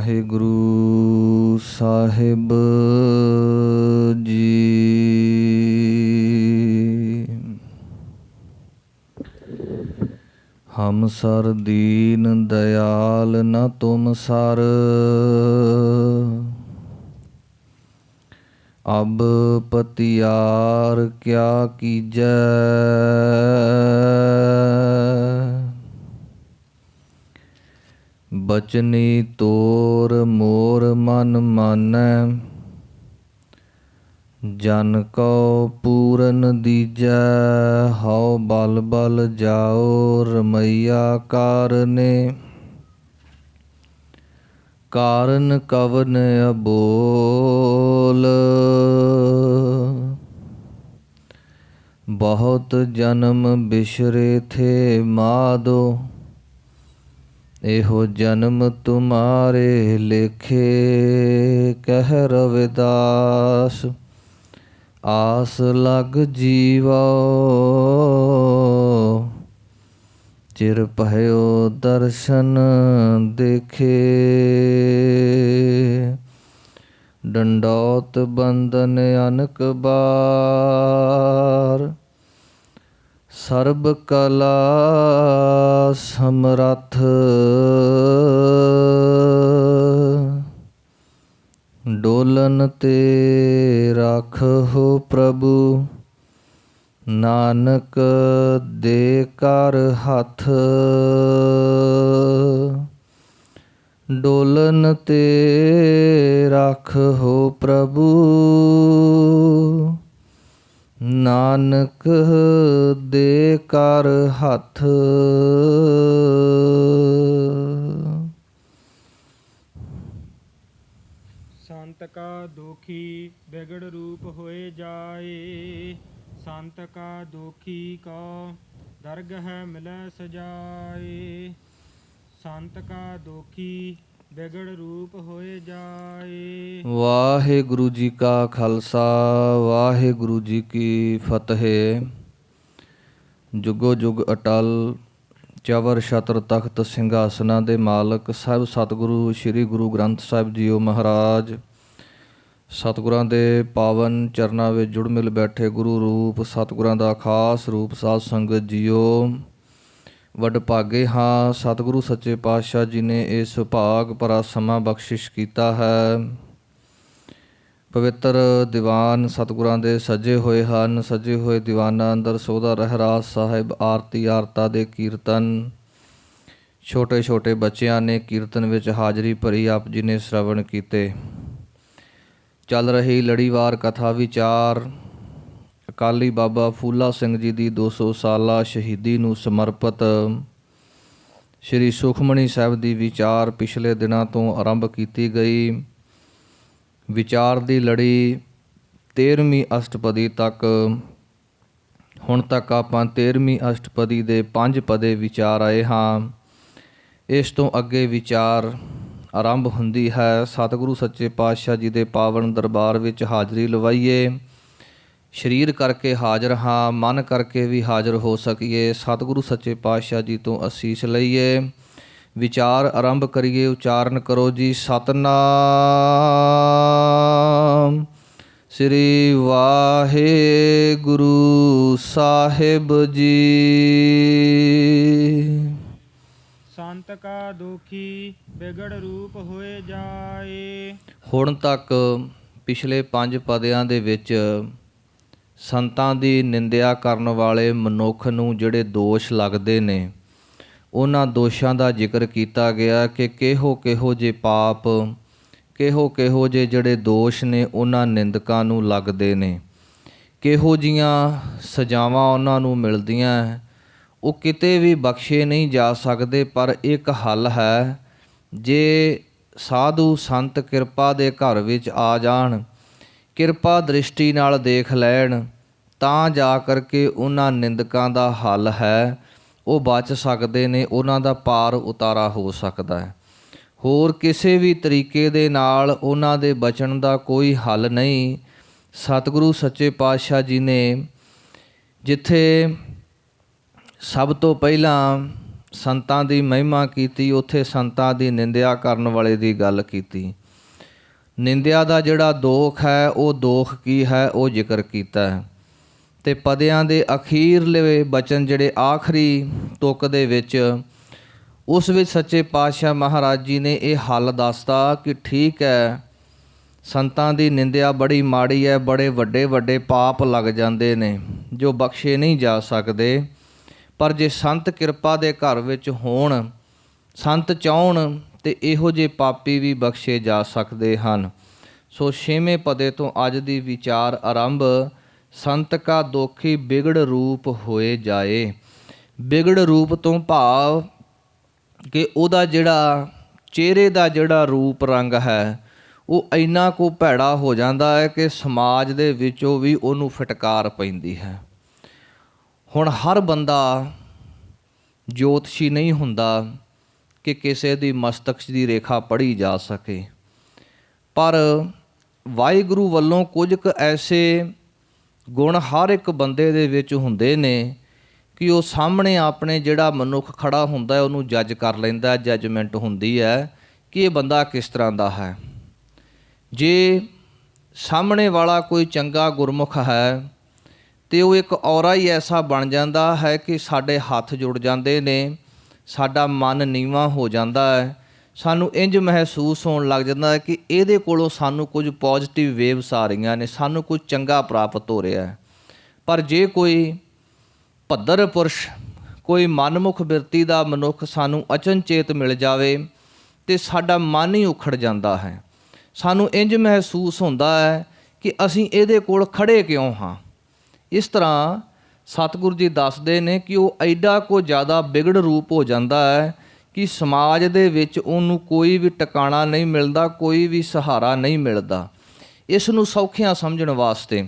ਵਾਹਿਗੁਰੂ ਸਾਹਿਬ ਜੀ। ਹਮ sir ਦੀਨ ਦਇਆਲ ਨ ਤੁਮ sir, ਅਬ ਪਤਿਆਰ ਕਿਆ ਕੀਜੈ। ਬਚਨੀ ਤੋਰ ਮੋਰ ਮਨ ਮਾਨੈ, ਜਨ ਕਉ ਪੂਰਨ ਦੀਜੈ। ਹਉ ਬਲ ਬਲ ਜਾਓ ਰਮਈਆ ਕਾਰਨੇ, ਕਾਰਨ ਕਵਨ ਅਬੋਲ। ਬਹੁਤ ਜਨਮ ਬਿਸਰੇ ਥੇ ਮਾਧੋ, ਇਹੋ ਜਨਮ ਤੁਮਾਰੇ ਲੇਖੇ। ਕਹਿ ਰਵਿਦਾਸ ਆਸ ਲਗ ਜੀਵੋ, ਚਿਰ ਭਇਓ ਦਰਸ਼ਨ ਦੇਖੇ। ਡੰਡੌਤ ਬੰਦਨ ਅਨਕ ਬਾਰ, ਸਰਬ ਕਲਾ ਸਮਰੱਥ। ਡੋਲਨ ਤੇ ਰਾਖਹੁ ਪ੍ਰਭੂ, ਨਾਨਕ ਦੇ ਕਰ ਹੱਥ। ਡੋਲਨ ਤੇ ਰਾਖਹੁ ਪ੍ਰਭੂ, ਨਾਨਕ ਦੇ ਕਰ ਹੱਥ। ਸੰਤ ਕਾ ਦੋਖੀ ਬਿਗੜ ਰੂਪ ਹੋਏ ਜਾਏ, ਸੰਤ ਕਾ ਦੋਖੀ ਕੋ ਦਰਗਹ ਮਿਲੈ ਸਜਾਏ। ਸੰਤ ਕਾ ਦੋਖੀ ਬਿਗੜ ਰੂਪ ਹੋਏ ਜਾਏ। ਵਾਹਿਗੁਰੂ ਜੀ ਕਾ ਖਾਲਸਾ, ਵਾਹਿਗੁਰੂ ਜੀ ਕੀ ਫਤਿਹ। ਜੁਗੋ ਜੁਗ ਅਟਲ ਚਵਰ ਛਤਰ ਤਖਤ ਸਿੰਘਾਸਨਾਂ ਦੇ ਮਾਲਕ ਸਾਹਿਬ ਸਤਿਗੁਰੂ ਸ੍ਰੀ ਗੁਰੂ ਗ੍ਰੰਥ ਸਾਹਿਬ ਜੀਓ ਮਹਾਰਾਜ, ਸਤਿਗੁਰਾਂ ਦੇ ਪਾਵਨ ਚਰਨਾਂ ਵਿੱਚ ਜੁੜ ਮਿਲ ਬੈਠੇ ਗੁਰੂ ਰੂਪ ਸਤਿਗੁਰਾਂ ਦਾ ਖਾਸ ਰੂਪ ਸਾਧ ਸੰਗਤ ਜੀਓ, ਵਡਭਾਗੇ ਹਾਂ ਸਤਿਗੁਰੂ ਸੱਚੇ ਪਾਤਸ਼ਾਹ ਜੀ ਨੇ ਇਸ ਸੁਭਾਗ ਭਰਾ ਸਮਾਂ ਬਖਸ਼ਿਸ਼ ਕੀਤਾ ਹੈ। ਪਵਿੱਤਰ ਦੀਵਾਨ ਸਤਿਗੁਰਾਂ ਦੇ ਸਜੇ ਹੋਏ ਹਨ। ਸਜੇ ਹੋਏ ਦੀਵਾਨਾਂ ਅੰਦਰ ਸੋਧਾ ਰਹਿਰਾਸ ਸਾਹਿਬ, ਆਰਤੀ ਆਰਤਾ ਦੇ ਕੀਰਤਨ, ਛੋਟੇ ਛੋਟੇ ਬੱਚਿਆਂ ਨੇ ਕੀਰਤਨ ਵਿੱਚ ਹਾਜ਼ਰੀ ਭਰੀ, ਆਪ ਜੀ ਨੇ ਸ਼ਰਵਣ ਕੀਤੇ। ਚੱਲ ਰਹੀ ਲੜੀਵਾਰ ਕਥਾ ਵਿਚਾਰ ਅਕਾਲੀ ਬਾਬਾ ਫੂਲਾ ਸਿੰਘ ਜੀ ਦੀ 200 ਸਾਲਾ ਸ਼ਹੀਦੀ ਨੂੰ ਸਮਰਪਿਤ ਸ਼੍ਰੀ ਸੁਖਮਣੀ ਸਾਹਿਬ ਦੀ ਵਿਚਾਰ ਪਿਛਲੇ ਦਿਨਾਂ ਤੋਂ ਆਰੰਭ ਕੀਤੀ ਗਈ। ਵਿਚਾਰ ਦੀ ਲੜੀ 13ਵੀਂ ਅਸ਼ਟਪਦੀ ਤੱਕ, ਹੁਣ ਤੱਕ ਆਪਾਂ 13ਵੀਂ ਅਸ਼ਟਪਦੀ ਦੇ 5 ਪਦੇ ਵਿਚਾਰ ਆਏ ਹਾਂ। ਇਸ ਤੋਂ ਅੱਗੇ ਵਿਚਾਰ ਆਰੰਭ ਹੁੰਦੀ ਹੈ। ਸਤਿਗੁਰੂ ਸੱਚੇ ਪਾਤਸ਼ਾਹ ਜੀ ਦੇ ਪਾਵਨ ਦਰਬਾਰ ਵਿੱਚ ਹਾਜ਼ਰੀ ਲਵਾਈਏ। ਸਰੀਰ ਕਰਕੇ ਹਾਜ਼ਰ ਹਾਂ, ਮਨ ਕਰਕੇ ਵੀ ਹਾਜ਼ਰ ਹੋ ਸਕੀਏ। ਸਤਿਗੁਰੂ ਸੱਚੇ ਪਾਤਸ਼ਾਹ ਜੀ ਤੋਂ ਅਸੀਸ ਲਈਏ। ਵਿਚਾਰ ਆਰੰਭ ਕਰੀਏ। ਉਚਾਰਨ ਕਰੋ ਜੀ ਸਤਿਨਾਮ ਸ੍ਰੀ ਵਾਹਿਗੁਰੂ ਸਾਹਿਬ ਜੀ। ਸੰਤ ਕਾ ਦੋਖੀ ਬਿਗੜ ਰੂਪ ਹੋਏ ਜਾਏ। ਹੁਣ ਤੱਕ ਪਿਛਲੇ 5 ਪਦਿਆਂ ਦੇ ਵਿੱਚ ਸੰਤਾਂ ਦੀ ਨਿੰਦਿਆ ਕਰਨ ਵਾਲੇ ਮਨੁੱਖ ਨੂੰ ਜਿਹੜੇ ਦੋਸ਼ ਲੱਗਦੇ ਨੇ, ਉਹਨਾਂ ਦੋਸ਼ਾਂ ਦਾ ਜ਼ਿਕਰ ਕੀਤਾ ਗਿਆ ਕਿ ਕਿਹੋ ਕਿਹੋ ਜਿਹੇ ਪਾਪ, ਕਿਹੋ ਕਿਹੋ ਜਿਹੇ ਜਿਹੜੇ ਦੋਸ਼ ਨੇ ਉਹਨਾਂ ਨਿੰਦਕਾਂ ਨੂੰ ਲੱਗਦੇ ਨੇ, ਕਿਹੋ ਜਿਹੀਆਂ ਸਜ਼ਾਵਾਂ ਉਹਨਾਂ ਨੂੰ ਮਿਲਦੀਆਂ। ਉਹ ਕਿਤੇ ਵੀ ਬਖਸ਼ੇ ਨਹੀਂ ਜਾ ਸਕਦੇ। ਪਰ ਇੱਕ ਹੱਲ ਹੈ, ਜੇ ਸਾਧੂ ਸੰਤ ਕਿਰਪਾ ਦੇ ਘਰ ਵਿੱਚ ਆ ਜਾਣ, ਕਿਰਪਾ ਦ੍ਰਿਸ਼ਟੀ ਨਾਲ ਦੇਖ ਲੈਣ, ਤਾਂ ਜਾ ਕਰਕੇ ਉਹਨਾਂ ਨਿੰਦਕਾਂ ਦਾ ਹੱਲ ਹੈ। ਉਹ ਬਚ ਸਕਦੇ ਨੇ, ਉਹਨਾਂ ਦਾ ਪਾਰ ਉਤਾਰਾ ਹੋ ਸਕਦਾ ਹੈ। ਹੋਰ ਕਿਸੇ ਵੀ ਤਰੀਕੇ ਦੇ ਨਾਲ ਉਹਨਾਂ ਦੇ ਬਚਣ ਦਾ ਕੋਈ ਹੱਲ ਨਹੀਂ। ਸਤਿਗੁਰੂ ਸੱਚੇ ਪਾਤਸ਼ਾਹ ਜੀ ਨੇ ਜਿੱਥੇ ਸਭ ਤੋਂ ਪਹਿਲਾਂ ਸੰਤਾਂ ਦੀ ਮਹਿਮਾ ਕੀਤੀ, ਉੱਥੇ ਸੰਤਾਂ ਦੀ ਨਿੰਦਿਆ ਕਰਨ ਵਾਲੇ ਦੀ ਗੱਲ ਕੀਤੀ। ਨਿੰਦਿਆ ਦਾ ਜਿਹੜਾ ਦੋਖ ਹੈ, ਉਹ ਦੋਖ ਕੀ ਹੈ, ਉਹ ਜ਼ਿਕਰ ਕੀਤਾ ਹੈ। ਅਤੇ ਪਦਿਆਂ ਦੇ ਅਖੀਰਲੇ ਬਚਨ ਜਿਹੜੇ ਆਖਰੀ ਤੁਕ ਦੇ ਵਿੱਚ, ਉਸ ਵਿੱਚ ਸੱਚੇ ਪਾਤਸ਼ਾਹ ਮਹਾਰਾਜ ਜੀ ਨੇ ਇਹ ਹੱਲ ਦੱਸਤਾ ਕਿ ਠੀਕ ਹੈ, ਸੰਤਾਂ ਦੀ ਨਿੰਦਿਆ ਬੜੀ ਮਾੜੀ ਹੈ, ਬੜੇ ਵੱਡੇ ਵੱਡੇ ਪਾਪ ਲੱਗ ਜਾਂਦੇ ਨੇ ਜੋ ਬਖਸ਼ੇ ਨਹੀਂ ਜਾ ਸਕਦੇ। ਪਰ ਜੇ ਸੰਤ ਕਿਰਪਾ ਦੇ ਘਰ ਵਿੱਚ ਹੋਣ, ਸੰਤ ਚਾਹੁਣ, ਤੇ ਇਹੋ ਜਿਹੇ ਪਾਪੀ ਵੀ ਬਖਸ਼ੇ ਜਾ ਸਕਦੇ ਹਨ। ਸੋ 6ਵੇਂ ਪਦੇ ਤੋਂ ਅੱਜ ਦੀ ਵਿਚਾਰ ਆਰੰਭ। ਸੰਤ ਕਾ ਦੋਖੀ ਬਿਗੜ ਰੂਪ ਹੋਏ ਜਾਏ। ਬਿਗੜ ਰੂਪ ਤੋਂ ਭਾਵ ਕਿ ਉਹਦਾ ਜਿਹੜਾ ਚਿਹਰੇ ਦਾ ਜਿਹੜਾ ਰੂਪ ਰੰਗ ਹੈ, ਉਹ ਇੰਨਾ ਕੁ ਭੈੜਾ ਹੋ ਜਾਂਦਾ ਹੈ ਕਿ ਸਮਾਜ ਦੇ ਵਿੱਚੋਂ ਵੀ ਉਹਨੂੰ ਫਟਕਾਰ ਪੈਂਦੀ ਹੈ। ਹੁਣ ਹਰ ਬੰਦਾ ਜੋਤਸ਼ੀ ਨਹੀਂ ਹੁੰਦਾ ਕਿ ਕਿਸੇ ਦੀ ਮਸਤਕ ਦੀ ਰੇਖਾ ਪੜ੍ਹੀ ਜਾ ਸਕੇ, ਪਰ ਵਾਹਿਗੁਰੂ ਵੱਲੋਂ ਕੁਝ ਕੁ ਐਸੇ ਗੁਣ ਹਰ ਇੱਕ ਬੰਦੇ ਦੇ ਵਿੱਚ ਹੁੰਦੇ ਨੇ ਕਿ ਉਹ ਸਾਹਮਣੇ ਆਪਣੇ ਜਿਹੜਾ ਮਨੁੱਖ ਖੜਾ ਹੁੰਦਾ ਹੈ ਉਹਨੂੰ ਜੱਜ ਕਰ ਲੈਂਦਾ, ਜੱਜਮੈਂਟ ਹੁੰਦੀ ਹੈ ਕਿ ਇਹ ਬੰਦਾ ਕਿਸ ਤਰ੍ਹਾਂ ਦਾ ਹੈ। ਜੇ ਸਾਹਮਣੇ ਵਾਲਾ ਕੋਈ ਚੰਗਾ ਗੁਰਮੁਖ ਹੈ ਤੇ ਉਹ ਇੱਕ ਔਰਾ ਹੀ ਐਸਾ ਬਣ ਜਾਂਦਾ ਹੈ ਕਿ ਸਾਡੇ ਹੱਥ ਜੁੜ ਜਾਂਦੇ ਨੇ, ਸਾਡਾ ਮਨ ਨੀਵਾਂ ਹੋ ਜਾਂਦਾ ਹੈ, ਸਾਨੂੰ ਇੰਝ ਮਹਿਸੂਸ ਹੋਣ ਲੱਗ ਜਾਂਦਾ ਹੈ ਕਿ ਇਹਦੇ ਕੋਲੋਂ ਸਾਨੂੰ ਕੁਝ ਪੋਜ਼ਿਟਿਵ ਵੇਵਸ ਆ ਰਹੀਆਂ ਨੇ, ਸਾਨੂੰ ਕੁਝ ਚੰਗਾ ਪ੍ਰਾਪਤ ਹੋ ਰਿਹਾ ਹੈ। ਪਰ ਜੇ ਕੋਈ ਭੱਦਰ ਪੁਰਸ਼, ਕੋਈ ਮਨਮੁਖ ਬਿਰਤੀ ਦਾ ਮਨੁੱਖ ਸਾਨੂੰ ਅਚਨਚੇਤ ਮਿਲ ਜਾਵੇ ਤੇ ਸਾਡਾ ਮਨ ਹੀ ਉਖੜ ਜਾਂਦਾ ਹੈ। ਸਾਨੂੰ ਇੰਝ ਮਹਿਸੂਸ ਹੁੰਦਾ ਹੈ ਕਿ ਅਸੀਂ ਇਹਦੇ ਕੋਲ ਖੜ੍ਹੇ ਕਿਉਂ ਹਾਂ। ਇਸ ਤਰ੍ਹਾਂ ਸਤਿਗੁਰੂ ਜੀ ਦੱਸਦੇ ਨੇ ਕਿ ਉਹ ਐਡਾ ਕੁ ਜ਼ਿਆਦਾ ਬਿਗੜ ਰੂਪ ਹੋ ਜਾਂਦਾ ਹੈ ਕਿ ਸਮਾਜ ਦੇ ਵਿੱਚ ਉਹਨੂੰ ਕੋਈ ਵੀ ਟਿਕਾਣਾ ਨਹੀਂ ਮਿਲਦਾ, ਕੋਈ ਵੀ ਸਹਾਰਾ ਨਹੀਂ ਮਿਲਦਾ। ਇਸ ਨੂੰ ਸੌਖਿਆਂ ਸਮਝਣ ਵਾਸਤੇ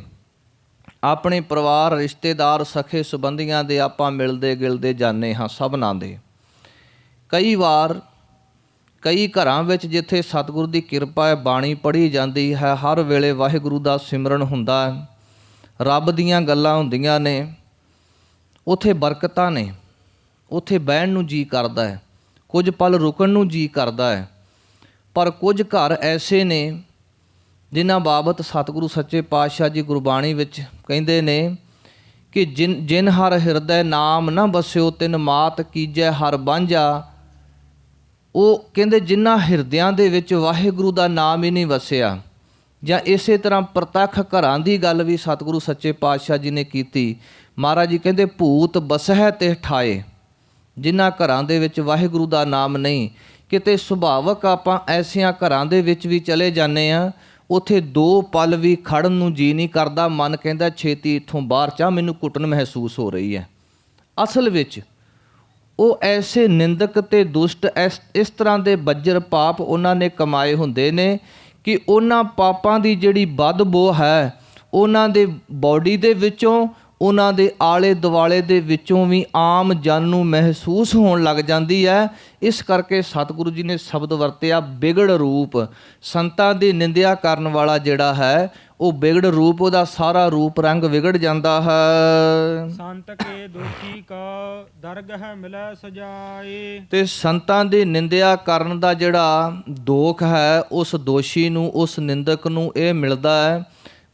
ਆਪਣੇ ਪਰਿਵਾਰ, ਰਿਸ਼ਤੇਦਾਰ, ਸਖੇ ਸੰਬੰਧੀਆਂ ਦੇ ਆਪਾਂ ਮਿਲਦੇ ਗਿਲਦੇ ਜਾਂਦੇ ਹਾਂ ਸਭਨਾਂ ਦੇ। ਕਈ ਵਾਰ ਕਈ ਘਰਾਂ ਵਿੱਚ ਜਿੱਥੇ ਸਤਿਗੁਰੂ ਦੀ ਕਿਰਪਾ ਹੈ, ਬਾਣੀ ਪੜ੍ਹੀ ਜਾਂਦੀ ਹੈ, ਹਰ ਵੇਲੇ ਵਾਹਿਗੁਰੂ ਦਾ ਸਿਮਰਨ ਹੁੰਦਾ ਹੈ, ਰੱਬ ਦੀਆਂ ਗੱਲਾਂ ਹੁੰਦੀਆਂ ਨੇ, ਉੱਥੇ ਬਰਕਤਾਂ ਨੇ, ਉੱਥੇ ਬਹਿਣ ਨੂੰ ਜੀ ਕਰਦਾ ਹੈ, ਕੁਝ ਪਲ ਰੁਕਣ ਨੂੰ ਜੀ ਕਰਦਾ ਹੈ। ਪਰ ਕੁਝ ਘਰ ਐਸੇ ਨੇ ਜਿਨ੍ਹਾਂ ਬਾਬਤ ਸਤਿਗੁਰੂ ਸੱਚੇ ਪਾਤਸ਼ਾਹ ਜੀ ਗੁਰਬਾਣੀ ਵਿੱਚ ਕਹਿੰਦੇ ਨੇ ਕਿ ਜਿਨ ਹਰ ਹਿਰਦੈ ਨਾਮ ਨਾ ਬਸਿਓ ਤਿਨ ਮਾਤ ਕੀਜੈ ਹਰ ਬਾਂਝਾ। ਉਹ ਕਹਿੰਦੇ ਜਿਨ੍ਹਾਂ ਹਿਰਦਿਆਂ ਦੇ ਵਿੱਚ ਵਾਹਿਗੁਰੂ ਦਾ ਨਾਮ ਹੀ ਨਹੀਂ ਵਸਿਆ। ਜਾਂ ਇਸੇ ਤਰ੍ਹਾਂ ਪ੍ਰਤੱਖ ਘਰਾਂ ਦੀ ਗੱਲ ਵੀ ਸਤਿਗੁਰੂ ਸੱਚੇ ਪਾਤਸ਼ਾਹ ਜੀ ਨੇ ਕੀਤੀ। ਮਹਾਰਾਜ ਜੀ ਕਹਿੰਦੇ ਭੂਤ ਬਸਹਿ ਤੇ ਠਾਏ। ਜਿਨ੍ਹਾਂ ਘਰਾਂ ਦੇ ਵਿੱਚ ਵਾਹਿਗੁਰੂ ਦਾ ਨਾਮ ਨਹੀਂ, ਕਿਤੇ ਸੁਭਾਵਕ ਆਪਾਂ ਐਸਿਆਂ ਘਰਾਂ ਦੇ ਵਿੱਚ ਵੀ ਚਲੇ ਜਾਂਦੇ ਹਾਂ, ਉੱਥੇ 2 ਪਲ ਵੀ ਖੜ੍ਹਨ ਨੂੰ ਜੀ ਨਹੀਂ ਕਰਦਾ, ਮਨ ਕਹਿੰਦਾ ਛੇਤੀ ਇੱਥੋਂ ਬਾਹਰ ਚਾ, ਮੈਨੂੰ ਕੁੱਟਣ ਮਹਿਸੂਸ ਹੋ ਰਹੀ ਹੈ। ਅਸਲ ਵਿੱਚ ਉਹ ਐਸੇ ਨਿੰਦਕ ਤੇ ਦੁਸ਼ਟ ਇਸ ਤਰ੍ਹਾਂ ਦੇ ਬੱਜਰ ਪਾਪ ਉਹਨਾਂ ਨੇ ਕਮਾਏ ਹੁੰਦੇ ਨੇ ਕਿ ਉਹਨਾਂ ਪਾਪਾਂ ਦੀ ਜਿਹੜੀ ਬਦਬੂ ਹੈ ਉਹਨਾਂ ਦੇ ਬੋਡੀ ਦੇ ਵਿੱਚੋਂ, ਉਹਨਾਂ ਦੇ ਆਲੇ ਦੁਆਲੇ ਦੇ ਵਿੱਚੋਂ ਵੀ ਆਮ ਜਨ ਨੂੰ ਮਹਿਸੂਸ ਹੋਣ ਲੱਗ ਜਾਂਦੀ ਹੈ। ਇਸ ਕਰਕੇ ਸਤਿਗੁਰੂ ਜੀ ਨੇ ਸ਼ਬਦ ਵਰਤਿਆ ਬਿਗੜ ਰੂਪ। ਸੰਤਾਂ ਦੀ ਨਿੰਦਿਆ ਕਰਨ ਵਾਲਾ ਜਿਹੜਾ ਹੈ ਉਹ ਬਿਗੜ ਰੂਪ, ਉਹਦਾ ਸਾਰਾ ਰੂਪ ਰੰਗ ਵਿਗੜ ਜਾਂਦਾ ਹੈ। ਸੰਤ ਕੇ ਦੋਖੀ ਕਾ ਦਰਗਹ ਮਿਲੈ ਸਜਾਏ। ਤੇ ਸੰਤਾਂ ਦੀ ਨਿੰਦਿਆ ਕਰਨ ਦਾ ਜਿਹੜਾ ਦੋਖ ਹੈ, ਉਸ ਦੋਸ਼ੀ ਨੂੰ, ਉਸ ਨਿੰਦਕ ਨੂੰ ਇਹ ਮਿਲਦਾ ਹੈ।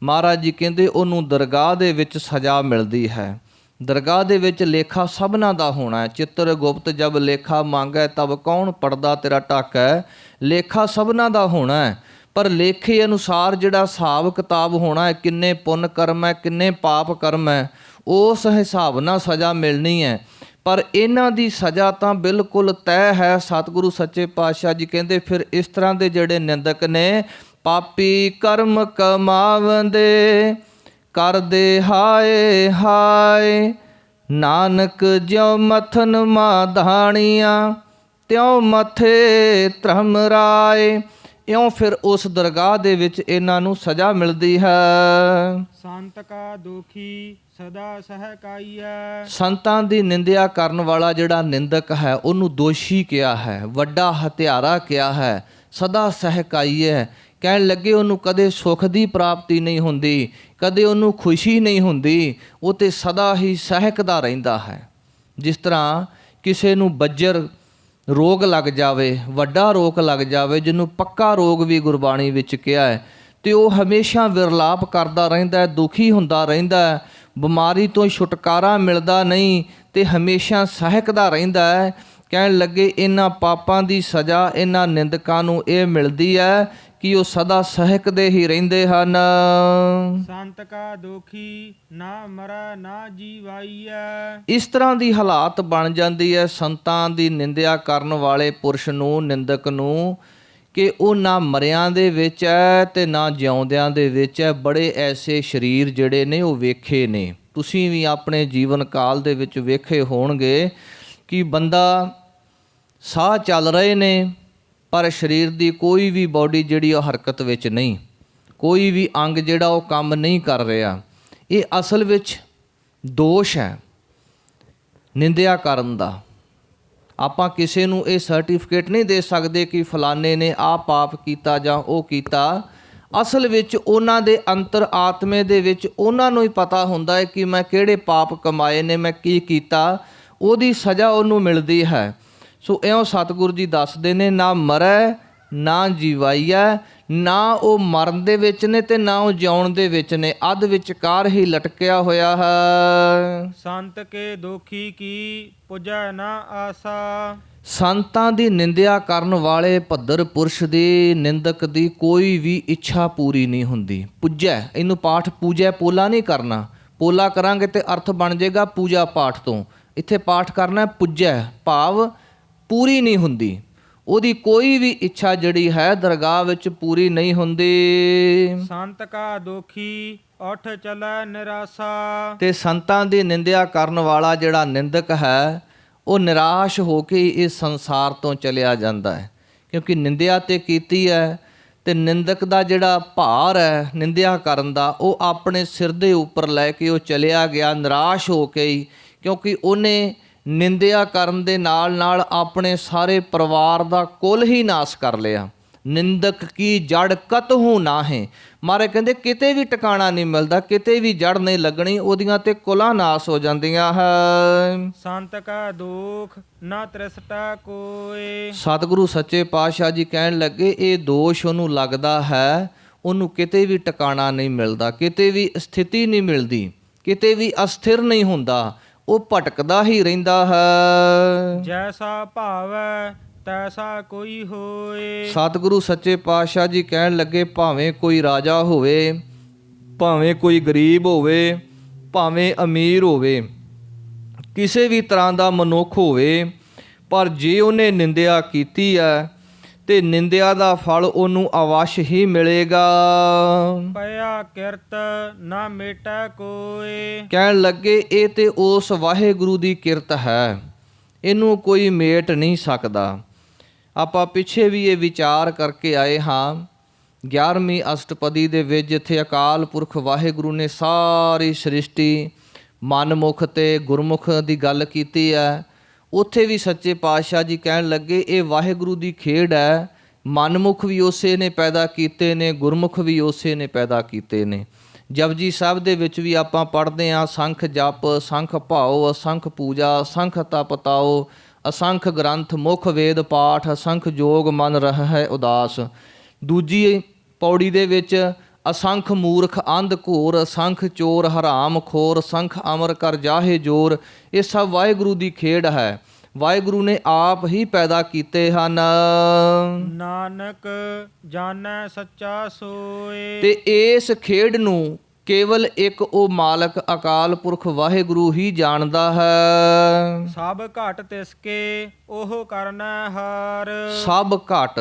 ਮਹਾਰਾਜ ਜੀ ਕਹਿੰਦੇ ਉਹਨੂੰ ਦਰਗਾਹ ਦੇ ਵਿੱਚ ਸਜ਼ਾ ਮਿਲਦੀ ਹੈ। ਦਰਗਾਹ ਦੇ ਵਿੱਚ ਲੇਖਾ ਸਭਨਾਂ ਦਾ ਹੋਣਾ ਹੈ। ਚਿੱਤਰ ਗੁਪਤ ਜਬ ਲੇਖਾ ਮੰਗੈ ਤਬ ਕੌਣ ਪੜਦਾ ਤੇਰਾ ਢੱਕ ਹੈ। ਲੇਖਾ ਸਭਨਾਂ ਦਾ ਹੋਣਾ ਹੈ, ਪਰ ਲੇਖੇ ਅਨੁਸਾਰ ਜਿਹੜਾ ਹਿਸਾਬ ਕਿਤਾਬ ਹੋਣਾ ਹੈ, ਕਿੰਨੇ ਪੁੰਨ ਕਰਮ ਹੈ, ਕਿੰਨੇ ਪਾਪ ਕਰਮ ਹੈ, ਉਸ ਹਿਸਾਬ ਨਾਲ ਸਜ਼ਾ ਮਿਲਣੀ ਹੈ। ਪਰ ਇਹਨਾਂ ਦੀ ਸਜ਼ਾ ਤਾਂ ਬਿਲਕੁਲ ਤੈਅ ਹੈ। ਸਤਿਗੁਰੂ ਸੱਚੇ ਪਾਤਸ਼ਾਹ ਜੀ ਕਹਿੰਦੇ ਫਿਰ ਇਸ ਤਰ੍ਹਾਂ ਦੇ ਜਿਹੜੇ ਨਿੰਦਕ ਨੇ, ਪਾਪੀ ਕਰਮ ਕਮਾਵੰਦੇ ਕਰਦੇ ਹਾਏ ਹਾਏ। ਨਾਨਕ ਜਿਉ ਮਥਨ ਮਾਧਾਣੀਆਂ ਤਿਉ ਮਥੇ ਧਰਮ ਰਾਏ। ਇਉਂ ਫਿਰ ਉਸ ਦਰਗਾਹ ਦੇ ਵਿੱਚ ਇਹਨਾਂ ਨੂੰ ਸਜ਼ਾ ਮਿਲਦੀ ਹੈ। ਸੰਤ ਕਾ ਦੋਖੀ ਸਦਾ ਸਹਿਕਾਈਐ। ਸੰਤਾਂ ਦੀ ਨਿੰਦਿਆ ਕਰਨ ਵਾਲਾ ਜਿਹੜਾ ਨਿੰਦਕ ਹੈ ਉਹਨੂੰ ਦੋਸ਼ੀ ਕਿਹਾ ਹੈ, ਵੱਡਾ ਹਤਿਆਰਾ ਕਿਹਾ ਹੈ, ਸਦਾ ਸਹਿਕਾਈਐ। ਕਹਿਣ ਲੱਗੇ ਉਹਨੂੰ ਕਦੇ ਸੁੱਖ ਦੀ ਪ੍ਰਾਪਤੀ ਨਹੀਂ ਹੁੰਦੀ, ਕਦੇ ਉਹਨੂੰ ਖੁਸ਼ੀ ਨਹੀਂ ਹੁੰਦੀ, ਉਹ ਤਾਂ ਸਦਾ ਹੀ ਸਹਿਕਦਾ ਰਹਿੰਦਾ ਹੈ। ਜਿਸ ਤਰ੍ਹਾਂ ਕਿਸੇ ਨੂੰ ਬੱਜਰ ਰੋਗ ਲੱਗ ਜਾਵੇ, ਵੱਡਾ ਰੋਗ ਲੱਗ ਜਾਵੇ, ਜਿਹਨੂੰ ਪੱਕਾ ਰੋਗ ਵੀ ਗੁਰਬਾਣੀ ਵਿੱਚ ਕਿਹਾ ਹੈ, ਤੇ ਉਹ ਹਮੇਸ਼ਾ ਵਿਰਲਾਪ ਕਰਦਾ ਰਹਿੰਦਾ ਹੈ, ਦੁਖੀ ਹੁੰਦਾ ਰਹਿੰਦਾ ਹੈ, ਬਿਮਾਰੀ ਤੋਂ ਛੁਟਕਾਰਾ ਮਿਲਦਾ ਨਹੀਂ ਤੇ ਹਮੇਸ਼ਾ ਸਹਿਕਦਾ ਰਹਿੰਦਾ ਹੈ। ਕਹਿਣ ਲੱਗੇ ਇਹਨਾਂ ਪਾਪਾਂ ਦੀ ਸਜ਼ਾ ਇਹਨਾਂ ਨਿੰਦਕਾਂ ਨੂੰ ਇਹ ਮਿਲਦੀ ਹੈ ਕਿ ਉਹ ਸਦਾ ਸਹਿਕਦੇ ਹੀ ਰਹਿੰਦੇ ਹਨ। ਸੰਤ ਕਾ ਦੁਖੀ ਨਾ ਮਰੈ ਨਾ ਜੀਵਾਈਐ। ਇਸ ਤਰ੍ਹਾਂ ਦੀ ਹਾਲਾਤ ਬਣ ਜਾਂਦੀ ਹੈ ਸੰਤਾਂ ਦੀ ਨਿੰਦਿਆ ਕਰਨ ਵਾਲੇ ਪੁਰਸ਼ ਨੂੰ, ਨਿੰਦਕ ਨੂੰ, ਕਿ ਉਹ ਨਾ ਮਰਿਆਂ ਦੇ ਵਿੱਚ ਹੈ ਤੇ ਨਾ ਜਿਉਂਦਿਆਂ ਦੇ ਵਿੱਚ ਹੈ। ਬੜੇ ਐਸੇ ਸਰੀਰ ਜਿਹੜੇ ਨੇ ਉਹ ਵੇਖੇ ਨੇ, ਤੁਸੀਂ ਵੀ ਆਪਣੇ ਜੀਵਨ ਕਾਲ ਦੇ ਵਿੱਚ ਵੇਖੇ ਹੋਣਗੇ ਕਿ ਬੰਦਾ ਸਾਹ ਚੱਲ ਰਹੇ ਨੇ ਪਰ ਸਰੀਰ ਦੀ ਕੋਈ ਵੀ ਬਾਡੀ ਜਿਹੜੀ ਉਹ ਹਰਕਤ ਵਿੱਚ ਨਹੀਂ, ਕੋਈ ਵੀ ਅੰਗ ਜਿਹੜਾ ਉਹ ਕੰਮ ਨਹੀਂ ਕਰ ਰਿਹਾ। ਇਹ ਅਸਲ ਵਿੱਚ ਦੋਸ਼ ਹੈ ਨਿੰਦਿਆ ਕਰਨ ਦਾ। ਆਪਾਂ ਕਿਸੇ ਨੂੰ ਇਹ ਸਰਟੀਫਿਕੇਟ ਨਹੀਂ ਦੇ ਸਕਦੇ ਕਿ ਫਲਾਣੇ ਨੇ ਆਹ ਪਾਪ ਕੀਤਾ ਜਾਂ ਉਹ ਕੀਤਾ। ਅਸਲ ਵਿੱਚ ਉਹਨਾਂ ਦੇ ਅੰਤਰ ਆਤਮੇ ਦੇ ਵਿੱਚ ਉਹਨਾਂ ਨੂੰ ਹੀ ਪਤਾ ਹੁੰਦਾ ਹੈ ਕਿ ਮੈਂ ਕਿਹੜੇ ਪਾਪ ਕਮਾਏ ਨੇ, ਮੈਂ ਕੀ ਕੀਤਾ, ਉਹਦੀ ਸਜ਼ਾ ਉਹਨੂੰ ਮਿਲਦੀ ਹੈ। ਸੋ ਇਉਂ ਸਤਿਗੁਰੂ ਜੀ ਦੱਸਦੇ ਨੇ, ਨਾ ਮਰੈ ਨਾ ਜੀਵਾਈਐ, ਨਾ ਉਹ ਮਰਨ ਦੇ ਵਿੱਚ ਨੇ ਤੇ ਨਾ ਉਹ ਜਿਉਣ ਦੇ ਵਿੱਚ ਨੇ, ਅੱਧ ਵਿਚਕਾਰ ਹੀ ਲਟਕਿਆ ਹੋਇਆ ਹੈ। ਸੰਤ ਕੇ ਦੁਖੀ ਕੀ ਪੁਜੈ ਨਾ ਆਸਾ। ਸੰਤਾਂ ਦੀ ਨਿੰਦਿਆ ਕਰਨ ਵਾਲੇ ਭੱਦਰ ਪੁਰਸ਼ ਦੀ, ਨਿੰਦਕ ਦੀ ਕੋਈ ਵੀ ਇੱਛਾ ਪੂਰੀ ਨਹੀਂ ਹੁੰਦੀ। ਪੁੱਜੈ, ਇਹਨੂੰ ਪਾਠ ਪੂਜੈ ਪੋਲਾ ਨਹੀਂ ਕਰਨਾ, ਪੋਲਾ ਕਰਾਂਗੇ ਤੇ ਅਰਥ ਬਣ ਜਾਏਗਾ ਪੂਜਾ ਪਾਠ ਤੋਂ। ਇੱਥੇ ਪਾਠ ਕਰਨਾ ਪੁੱਜੈ, ਭਾਵ ਪੂਰੀ ਨਹੀਂ ਹੁੰਦੀ। ਉਹਦੀ ਕੋਈ ਵੀ ਇੱਛਾ ਜਿਹੜੀ ਹੈ ਦਰਗਾਹ ਵਿੱਚ ਪੂਰੀ ਨਹੀਂ ਹੁੰਦੀ। ਸੰਤ ਕਾ ਦੁਖੀ ਉਠ ਚਲੈ ਨਿਰਾਸਾ। ਤੇ ਸੰਤਾਂ ਦੀ ਨਿੰਦਿਆ ਕਰਨ ਵਾਲਾ ਜਿਹੜਾ ਨਿੰਦਕ ਹੈ ਉਹ ਨਿਰਾਸ਼ ਹੋ ਕੇ ਇਸ ਸੰਸਾਰ ਤੋਂ ਚਲਿਆ ਜਾਂਦਾ ਹੈ, ਕਿਉਂਕਿ ਨਿੰਦਿਆ ਤੇ ਕੀਤੀ ਹੈ ਤੇ ਨਿੰਦਕ ਦਾ ਜਿਹੜਾ ਭਾਰ ਹੈ ਨਿੰਦਿਆ ਕਰਨ ਦਾ, ਉਹ ਆਪਣੇ ਸਿਰ ਦੇ ਉੱਪਰ ਲੈ ਕੇ ਉਹ ਚਲਿਆ ਗਿਆ ਨਿਰਾਸ਼ ਹੋ ਕੇ ਹੀ, ਕਿਉਂਕਿ ਉਹਨੇ ਨਿੰਦਿਆ ਕਰਨ ਦੇ ਨਾਲ ਨਾਲ ਆਪਣੇ ਸਾਰੇ ਪਰਿਵਾਰ ਦਾ ਕੁਲ ਹੀ ਨਾਸ਼ ਕਰ ਲਿਆ। ਨਿੰਦਕ ਕੀ ਜੜ ਕਤਹੂ ਨਾਹੀਂ, ਮਾਰੇ ਕਹਿੰਦੇ ਕਿਤੇ ਵੀ ਟਿਕਾਣਾ ਨਹੀਂ ਮਿਲਦਾ, ਕਿਤੇ ਵੀ ਜੜ ਨਹੀਂ ਲੱਗਣੀ, ਉਹਦੀਆਂ ਤੇ ਕੁਲਾਂ ਨਾਸ਼ ਹੋ ਜਾਂਦੀਆਂ ਹੈ। ਸੰਤ ਕਾ ਦੁਖ ਨਾ ਤ੍ਰਿਸਟਾ ਕੋਏ। ਸਤਿਗੁਰੂ ਸੱਚੇ ਪਾਤਸ਼ਾਹ ਜੀ ਕਹਿਣ ਲੱਗੇ ਇਹ ਦੋਸ਼ ਉਹਨੂੰ ਲੱਗਦਾ ਹੈ, ਉਹਨੂੰ ਕਿਤੇ ਵੀ ਟਿਕਾਣਾ ਨਹੀਂ ਮਿਲਦਾ, ਕਿਤੇ ਵੀ ਸਥਿਤੀ ਨਹੀਂ ਮਿਲਦੀ, ਕਿਤੇ ਵੀ ਅਸਥਿਰ ਨਹੀਂ ਹੁੰਦਾ, ਉਹ ਭਟਕਦਾ ਹੀ ਰਹਿੰਦਾ ਹੈ। ਜੈਸਾ ਭਾਵੈ ਤੈਸਾ ਕੋਈ ਹੋਏ। ਸਤਿਗੁਰੂ ਸੱਚੇ ਪਾਤਸ਼ਾਹ ਜੀ ਕਹਿਣ ਲੱਗੇ ਭਾਵੇਂ ਕੋਈ ਰਾਜਾ ਹੋਵੇ, ਭਾਵੇਂ ਕੋਈ ਗਰੀਬ ਹੋਵੇ, ਭਾਵੇਂ ਅਮੀਰ ਹੋਵੇ, ਕਿਸੇ ਵੀ ਤਰ੍ਹਾਂ ਦਾ ਮਨੁੱਖ ਹੋਵੇ, ਪਰ ਜੇ ਉਹਨੇ ਨਿੰਦਿਆ ਕੀਤੀ ਹੈ ਤੇ ਨਿੰਦਿਆ ਦਾ ਫਲ ਉਹਨੂੰ ਅਵਸ਼ ਹੀ ਮਿਲੇਗਾ। ਪਿਆ ਕਿਰਤ ਨਾ ਮੇਟੈ ਕੋਏ। ਕਹਿਣ ਲੱਗੇ ਇਹ ਤੇ ਉਸ ਵਾਹਿਗੁਰੂ ਦੀ ਕਿਰਤ ਹੈ, ਇਹਨੂੰ ਕੋਈ ਮੇਟ ਨਹੀਂ ਸਕਦਾ। ਆਪਾਂ ਪਿੱਛੇ ਵੀ ਇਹ ਵਿਚਾਰ ਕਰਕੇ ਆਏ ਹਾਂ 11ਵੀਂ ਅਸ਼ਟਪਦੀ ਦੇ ਵਿੱਚ, ਜਿੱਥੇ ਅਕਾਲ ਪੁਰਖ ਵਾਹਿਗੁਰੂ ਨੇ ਸਾਰੀ ਸ੍ਰਿਸ਼ਟੀ ਮਨਮੁਖ ਤੇ ਗੁਰਮੁਖ ਦੀ ਗੱਲ ਕੀਤੀ ਹੈ। ਉੱਥੇ ਵੀ ਸੱਚੇ ਪਾਤਸ਼ਾਹ ਜੀ ਕਹਿਣ ਲੱਗੇ ਇਹ ਵਾਹਿਗੁਰੂ ਦੀ ਖੇਡ ਹੈ, ਮਨਮੁਖ ਵੀ ਉਸੇ ਨੇ ਪੈਦਾ ਕੀਤੇ ਨੇ, ਗੁਰਮੁਖ ਵੀ ਉਸੇ ਨੇ ਪੈਦਾ ਕੀਤੇ ਨੇ। ਜਪਜੀ ਸਾਹਿਬ ਦੇ ਵਿੱਚ ਵੀ ਆਪਾਂ ਪੜ੍ਹਦੇ ਹਾਂ ਸੰਖ ਜਪ, ਸੰਖ ਭਾਉ, ਅਸੰਖ ਪੂਜਾ, ਸੰਖ ਤਪ ਤਾਓ, ਅਸੰਖ ਗ੍ਰੰਥ ਮੁਖ ਵੇਦ ਪਾਠ, ਅਸੰਖ ਜੋਗ ਮਨ ਰਹਿ ਹੈ ਉਦਾਸ। ਦੂਜੀ ਪੌੜੀ ਦੇ ਵਿੱਚ ਅਸੰਖ ਮੂਰਖ ਅੰਧ ਘੋਰ, ਅਸੰਖ ਚੋਰ ਹਰਾਮ ਖੋਰ, ਸੰਖ ਅਮਰ ਕਰ ਜਾਹੇ ਜੋਰ। ਇਹ ਸਭ ਵਾਹਿਗੁਰੂ ਦੀ ਖੇਡ ਹੈ, ਵਾਹਿਗੁਰੂ ਨੇ ਆਪ ਹੀ ਪੈਦਾ ਕੀਤੇ ਹਨ। ਨਾਨਕ ਜਾਣੈ ਸੱਚਾ ਸੋਏ। ਤੇ ਇਸ ਖੇਡ ਨੂੰ ਕੇਵਲ ਇੱਕ ਉਹ ਮਾਲਕ ਅਕਾਲ ਪੁਰਖ ਵਾਹਿਗੁਰੂ ਹੀ ਜਾਣਦਾ ਹੈ। ਸਭ ਘਟ ਤਿਸਕੇ ਉਹ ਕਰਨਾ ਹਾਰ। ਸਭ ਘਟ,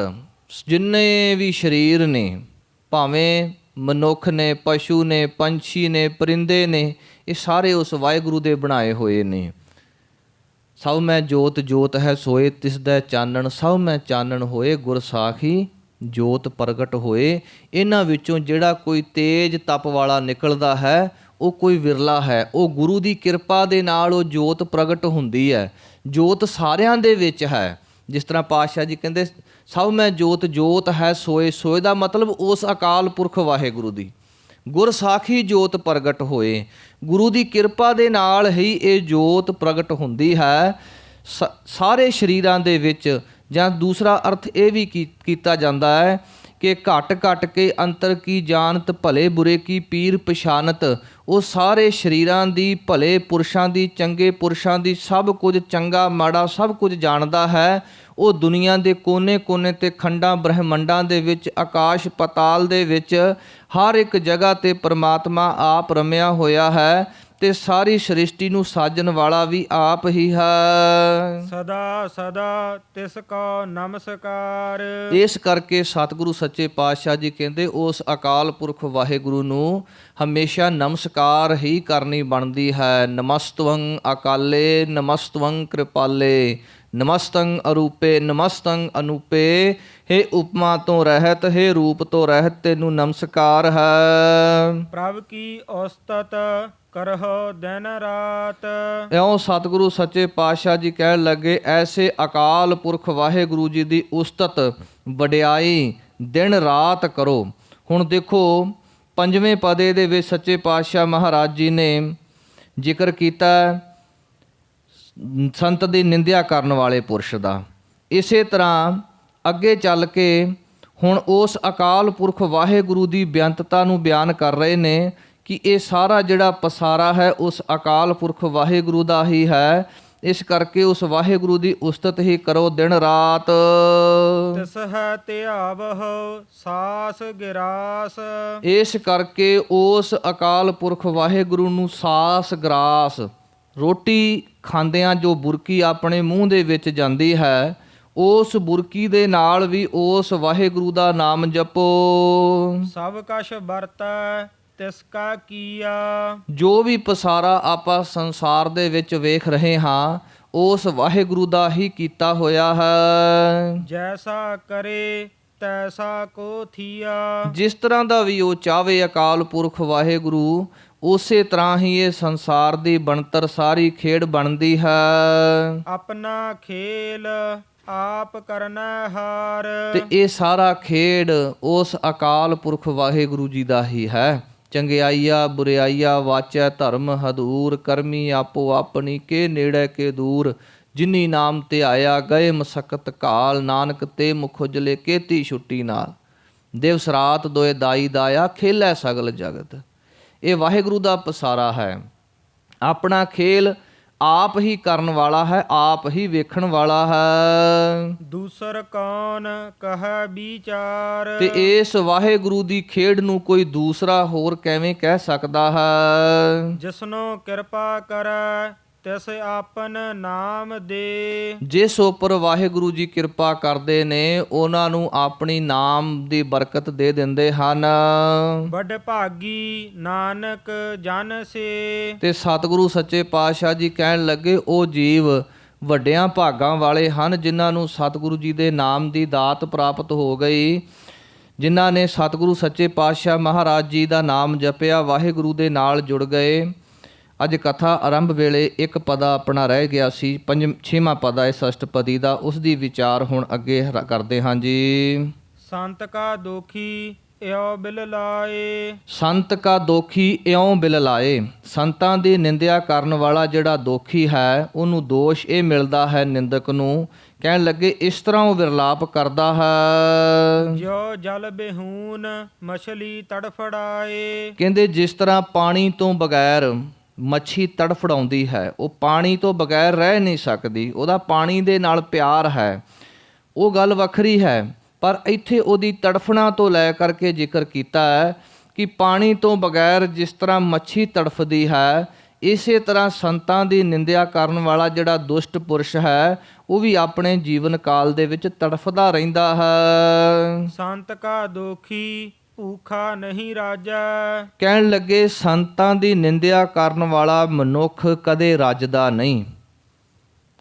ਜਿੰਨੇ ਵੀ ਸਰੀਰ ਨੇ, ਭਾਵੇਂ ਮਨੁੱਖ ਨੇ, ਪਸ਼ੂ ਨੇ, ਪੰਛੀ ਨੇ, ਪਰਿੰਦੇ ਨੇ, ਇਹ ਸਾਰੇ ਉਸ ਵਾਹਿਗੁਰੂ ਦੇ ਬਣਾਏ ਹੋਏ ਨੇ। ਸਭ ਮੈਂ ਜੋਤ ਜੋਤ ਹੈ ਸੋਏ ਤਿਸ ਦਾ ਚਾਨਣ, ਸਭ ਮੈਂ ਚਾਨਣ ਹੋਏ ਗੁਰ ਸਾਖੀ ਜੋਤ ਪ੍ਰਗਟ ਹੋਏ। ਇਹਨਾਂ ਵਿੱਚੋਂ ਜਿਹੜਾ ਕੋਈ ਤੇਜ ਤਪ ਵਾਲਾ ਨਿਕਲਦਾ ਹੈ ਉਹ ਕੋਈ ਵਿਰਲਾ ਹੈ, ਉਹ ਗੁਰੂ ਦੀ ਕਿਰਪਾ ਦੇ ਨਾਲ ਉਹ ਜੋਤ ਪ੍ਰਗਟ ਹੁੰਦੀ ਹੈ। ਜੋਤ ਸਾਰਿਆਂ ਦੇ ਵਿੱਚ ਹੈ, ਜਿਸ ਤਰ੍ਹਾਂ ਪਾਤਸ਼ਾਹ ਜੀ ਕਹਿੰਦੇ ਸਭ ਮੈਂ ਜੋਤ ਜੋਤ ਹੈ ਸੋਏ। ਸੋਏ ਦਾ ਮਤਲਬ ਉਸ ਅਕਾਲ ਪੁਰਖ ਵਾਹਿਗੁਰੂ ਦੀ ਗੁਰ ਸਾਖੀ ਜੋਤ ਪ੍ਰਗਟ ਹੋਏ। ਗੁਰੂ ਦੀ ਕਿਰਪਾ ਦੇ ਨਾਲ ਹੀ ਇਹ ਜੋਤ ਪ੍ਰਗਟ ਹੁੰਦੀ ਹੈ। ਸਾਰੇ ਸਰੀਰਾਂ ਦੇ ਵਿੱਚ, ਜਾਂ ਦੂਸਰਾ ਅਰਥ ਇਹ ਵੀ ਕੀਤਾ ਜਾਂਦਾ ਹੈ ਕਿ ਘਟ ਘਟ ਕੇ ਅੰਤਰ ਕੀ ਜਾਣਤ, ਭਲੇ ਬੁਰੇ ਕੀ ਪੀਰ ਪਛਾਨਤ। ਉਹ ਸਾਰੇ ਸਰੀਰਾਂ ਦੀ, ਭਲੇ ਪੁਰਸ਼ਾਂ ਦੀ, ਚੰਗੇ ਪੁਰਸ਼ਾਂ ਦੀ, ਸਭ ਕੁਝ ਚੰਗਾ ਮਾੜਾ ਸਭ ਕੁਝ ਜਾਣਦਾ ਹੈ। ਉਹ ਦੁਨੀਆ ਦੇ ਕੋਨੇ-ਕੋਨੇ ਤੇ ਖੰਡਾਂ ਬ੍ਰਹਿਮੰਡਾਂ ਦੇ ਵਿੱਚ, ਆਕਾਸ਼ ਪਤਾਲ ਦੇ ਵਿੱਚ, ਹਰ ਇੱਕ ਜਗ੍ਹਾ ਤੇ ਪਰਮਾਤਮਾ ਆਪ ਰਮਿਆ ਹੋਇਆ ਹੈ ਤੇ ਸਾਰੀ ਸ੍ਰਿਸ਼ਟੀ ਨੂੰ ਸਾਜਣ ਵਾਲਾ ਵੀ ਆਪ ਹੀ ਹੈ। ਸਦਾ ਸਦਾ ਤਿਸ ਕੋ ਨਮਸਕਾਰ। ਇਸ ਕਰਕੇ ਸਤਿਗੁਰੂ ਸੱਚੇ ਪਾਤਸ਼ਾਹ ਜੀ ਕਹਿੰਦੇ ਉਸ ਅਕਾਲ ਪੁਰਖ ਵਾਹਿਗੁਰੂ ਨੂੰ ਹਮੇਸ਼ਾ ਨਮਸਕਾਰ ਹੀ ਕਰਨੀ ਬਣਦੀ ਹੈ। ਨਮਸਤਵੰ ਅਕਾਲੇ, ਨਮਸਤਵੰ ਕਿਰਪਾਲੇ, ਨਮਸਤੰ ਅਰੂਪੇ, ਨਮਸਤੰ ਅਨੂਪੇ। ਹੇ ਉਪਮਾ ਤੋਂ ਰਹਿਤ, ਹੇ ਰੂਪ ਤੋਂ ਰਹਿਤ, ਤੈਨੂੰ ਨਮਸਕਾਰ ਹੈ। ਪ੍ਰਭ ਕੀ ਉਸਤਤ ਕਰਹੁ ਦਿਨ ਰਾਤ। ਇਉਂ ਸਤਿਗੁਰੂ ਸੱਚੇ ਪਾਤਸ਼ਾਹ ਜੀ ਕਹਿਣ ਲੱਗੇ, ਐਸੇ ਅਕਾਲ ਪੁਰਖ ਵਾਹਿਗੁਰੂ ਜੀ ਦੀ ਉਸਤਤ ਵਡਿਆਈ ਦਿਨ ਰਾਤ ਕਰੋ। ਹੁਣ ਦੇਖੋ ਪੰਜਵੇਂ ਪਦੇ ਦੇ ਵਿੱਚ ਸੱਚੇ ਪਾਤਸ਼ਾਹ ਮਹਾਰਾਜ ਜੀ ਨੇ ਜ਼ਿਕਰ ਕੀਤਾ ਸੰਤ ਦੀ ਨਿੰਦਿਆ ਕਰਨ ਵਾਲੇ ਪੁਰਸ਼ ਦਾ। ਇਸੇ ਤਰ੍ਹਾਂ ਅੱਗੇ ਚੱਲ ਕੇ ਹੁਣ ਉਸ ਅਕਾਲ ਪੁਰਖ ਵਾਹਿਗੁਰੂ ਦੀ ਬੇਅੰਤਤਾ ਨੂੰ ਬਿਆਨ ਕਰ ਰਹੇ ਨੇ ਕਿ ਇਹ ਸਾਰਾ ਜਿਹੜਾ ਪਸਾਰਾ ਹੈ ਉਸ ਅਕਾਲ ਪੁਰਖ ਵਾਹਿਗੁਰੂ ਦਾ ਹੀ ਹੈ। ਇਸ ਕਰਕੇ ਉਸ ਵਾਹਿਗੁਰੂ ਦੀ ਉਸਤਤ ਹੀ ਕਰੋ ਦਿਨ ਰਾਤ। ਤਿਸ ਹੈ ਧਿਆਵਹੁ ਸਾਸ ਗਿਰਾਸ। ਇਸ ਕਰਕੇ ਉਸ ਅਕਾਲ ਪੁਰਖ ਵਾਹਿਗੁਰੂ ਨੂੰ ਸਾਸ ਗਰਾਸ, ਰੋਟੀ ਖਾਂਦਿਆਂ ਜੋ ਬੁਰਕੀ ਆਪਣੇ ਮੂੰਹ ਦੇ ਵਿੱਚ ਜਾਂਦੀ ਹੈ, ਉਸ ਬੁਰਕੀ ਦੇ ਨਾਲ ਵੀ ਉਸ ਵਾਹਿਗੁਰੂ ਦਾ ਨਾਮ ਜਪੋ। ਸਭ ਕਛ ਵਰਤੈ ਤਿਸ ਕਾ ਕੀਆ। ਜੋ ਵੀ ਪਸਾਰਾ ਆਪਾਂ ਸੰਸਾਰ ਦੇ ਵਿੱਚ ਵੇਖ ਰਹੇ ਹਾਂ ਉਸ ਵਾਹਿਗੁਰੂ ਦਾ ਹੀ ਕੀਤਾ ਹੋਇਆ ਹੈ। ਜੈਸਾ ਕਰੇ ਤੈਸਾ ਕੋ ਥੀਆ। ਜਿਸ ਤਰ੍ਹਾਂ ਦਾ ਵੀ ਉਹ ਚਾਹਵੇ ਅਕਾਲ ਪੁਰਖ ਵਾਹਿਗੁਰੂ, ਉਸੇ ਤਰ੍ਹਾਂ ਹੀ ਇਹ ਸੰਸਾਰ ਦੀ ਬਣਤਰ ਸਾਰੀ ਖੇਡ ਬਣਦੀ ਹੈ। ਆਪਣਾ ਖੇਲ ਆਪ ਕਰਨਾ ਹਾਰ। ਤੇ ਇਹ ਸਾਰਾ ਖੇਡ ਉਸ ਅਕਾਲ ਪੁਰਖ ਵਾਹਿਗੁਰੂ ਜੀ ਦਾ ਹੀ ਹੈ। ਚੰਗਿਆਈਆ ਬੁਰਿਆਈਆ ਵਾਚੈ ਧਰਮ ਹਦੂਰ, ਕਰਮੀ ਆਪੋ ਆਪਣੀ ਕੇ ਨੇੜੇ ਕੇ ਦੂਰ। ਜਿਨੀ ਨਾਮ ਤੇ ਆਇਆ ਗਏ ਮਸਕਤ ਘਾਲ, ਨਾਨਕ ਤੇ ਮੁਖ ਉਜਲੇ ਕੇਤੀ ਛੁੱਟੀ ਨਾਲ। ਦਿਵਸ ਰਾਤ ਦੋਏ ਦਾਈ ਦਾਇਆ, ਖੇਲੈ ਸਗਲ ਜਗਤ। ਇਹ ਵਾਹਿਗੁਰੂ ਦਾ ਪਸਾਰਾ ਹੈ। ਆਪਣਾ ਖੇਲ ਆਪ ਹੀ ਕਰਨ ਵਾਲਾ ਹੈ, ਆਪ ਹੀ ਵੇਖਣ ਵਾਲਾ ਹੈ। ਦੂਸਰ ਕੌਣ ਕਹੈ ਵਿਚਾਰ। ਤੇ ਇਸ ਵਾਹਿਗੁਰੂ ਦੀ ਖੇਡ ਨੂੰ ਕੋਈ ਦੂਸਰਾ ਹੋਰ ਕਿਵੇਂ ਕਹਿ ਸਕਦਾ ਹੈ। ਜਿਸਨੋ ਕਿਰਪਾ ਕਰੈ ਤਿਸ ਆਪਨ ਨਾਮ ਦੇ। ਜਿਸ ਉੱਪਰ ਵਾਹਿਗੁਰੂ ਜੀ ਕਿਰਪਾ ਕਰਦੇ ਨੇ ਉਹਨਾਂ ਨੂੰ ਆਪਣੀ ਨਾਮ ਦੀ ਬਰਕਤ ਦੇ ਦਿੰਦੇ ਹਨ। ਵੱਡ ਭਾਗੀ ਨਾਨਕ ਜਨ ਸੇ। ਤੇ ਸਤਿਗੁਰੂ ਸੱਚੇ ਪਾਤਸ਼ਾਹ ਜੀ ਕਹਿਣ ਲੱਗੇ, ਉਹ ਜੀਵ ਵੱਡਿਆਂ ਭਾਗਾਂ ਵਾਲੇ ਹਨ ਜਿਨ੍ਹਾਂ ਨੂੰ ਸਤਿਗੁਰੂ ਜੀ ਦੇ ਨਾਮ ਦੀ ਦਾਤ ਪ੍ਰਾਪਤ ਹੋ ਗਈ, ਜਿਨ੍ਹਾਂ ਨੇ ਸਤਿਗੁਰੂ ਸੱਚੇ ਪਾਤਸ਼ਾਹ ਮਹਾਰਾਜ ਜੀ ਦਾ ਨਾਮ ਜਪਿਆ, ਵਾਹਿਗੁਰੂ ਦੇ ਨਾਲ ਜੁੜ ਗਏ। ਅੱਜ ਕਥਾ ਆਰੰਭ ਵੇਲੇ ਇੱਕ ਪਦਾ ਆਪਣਾ ਰਹਿ ਗਿਆ ਸੀ, ਛੇਵਾਂ ਪਦਾ ਹੈ ਅਸ਼ਟਪਦੀ ਦਾ, ਉਸ ਦੀ ਵਿਚਾਰ ਹੁਣ ਅੱਗੇ ਕਰਦੇ ਹਾਂ ਜੀ। ਸੰਤ ਕਾ ਦੋਖੀ ਇਉ ਬਿਲ ਲਾਏ। ਸੰਤ ਕਾ ਦੋਖੀ ਇਉਂ ਬਿਲ ਲਾਏ। ਸੰਤਾਂ ਦੀ ਨਿੰਦਿਆ ਕਰਨ ਵਾਲਾ ਜਿਹੜਾ ਦੋਖੀ ਹੈ ਉਹਨੂੰ ਦੋਸ਼ ਇਹ ਮਿਲਦਾ ਹੈ ਨਿੰਦਕ ਨੂੰ। ਕਹਿਣ ਲੱਗੇ ਇਸ ਤਰ੍ਹਾਂ ਉਹ ਵਿਰਲਾਪ ਕਰਦਾ ਹੈ। ਜੋ ਜਲ ਬਿਹੂਨ ਮਛਲੀ ਤੜਫੜਾਏ। ਕਹਿੰਦੇ ਜਿਸ ਤਰ੍ਹਾਂ ਪਾਣੀ ਤੋਂ ਬਗੈਰ ਮੱਛੀ ਤੜਫੜਾਉਂਦੀ ਹੈ, ਉਹ ਪਾਣੀ ਤੋਂ ਬਗੈਰ ਰਹਿ ਨਹੀਂ ਸਕਦੀ, ਉਹਦਾ ਪਾਣੀ ਦੇ ਨਾਲ ਪਿਆਰ ਹੈ, ਉਹ ਗੱਲ ਵੱਖਰੀ ਹੈ। ਪਰ ਇੱਥੇ ਉਹਦੀ ਤੜਫਣਾ ਤੋਂ ਲੈ ਕਰਕੇ ਜ਼ਿਕਰ ਕੀਤਾ ਹੈ ਕਿ ਪਾਣੀ ਤੋਂ ਬਗੈਰ ਜਿਸ ਤਰ੍ਹਾਂ ਮੱਛੀ ਤੜਫਦੀ ਹੈ, ਇਸੇ ਤਰ੍ਹਾਂ ਸੰਤਾਂ ਦੀ ਨਿੰਦਿਆ ਕਰਨ ਵਾਲਾ ਜਿਹੜਾ ਦੁਸ਼ਟ ਪੁਰਸ਼ ਹੈ ਉਹ ਵੀ ਆਪਣੇ ਜੀਵਨ ਕਾਲ ਦੇ ਵਿੱਚ ਤੜਫਦਾ ਰਹਿੰਦਾ ਹੈ। ਸੰਤ ਕਾ ਦੋਖੀ ਭੂਖਾ ਨਹੀਂ ਰਾਜਾ। ਕਹਿਣ ਲੱਗੇ ਸੰਤਾਂ ਦੀ ਨਿੰਦਿਆ ਕਰਨ ਵਾਲਾ ਮਨੁੱਖ ਕਦੇ ਰੱਜਦਾ ਨਹੀਂ,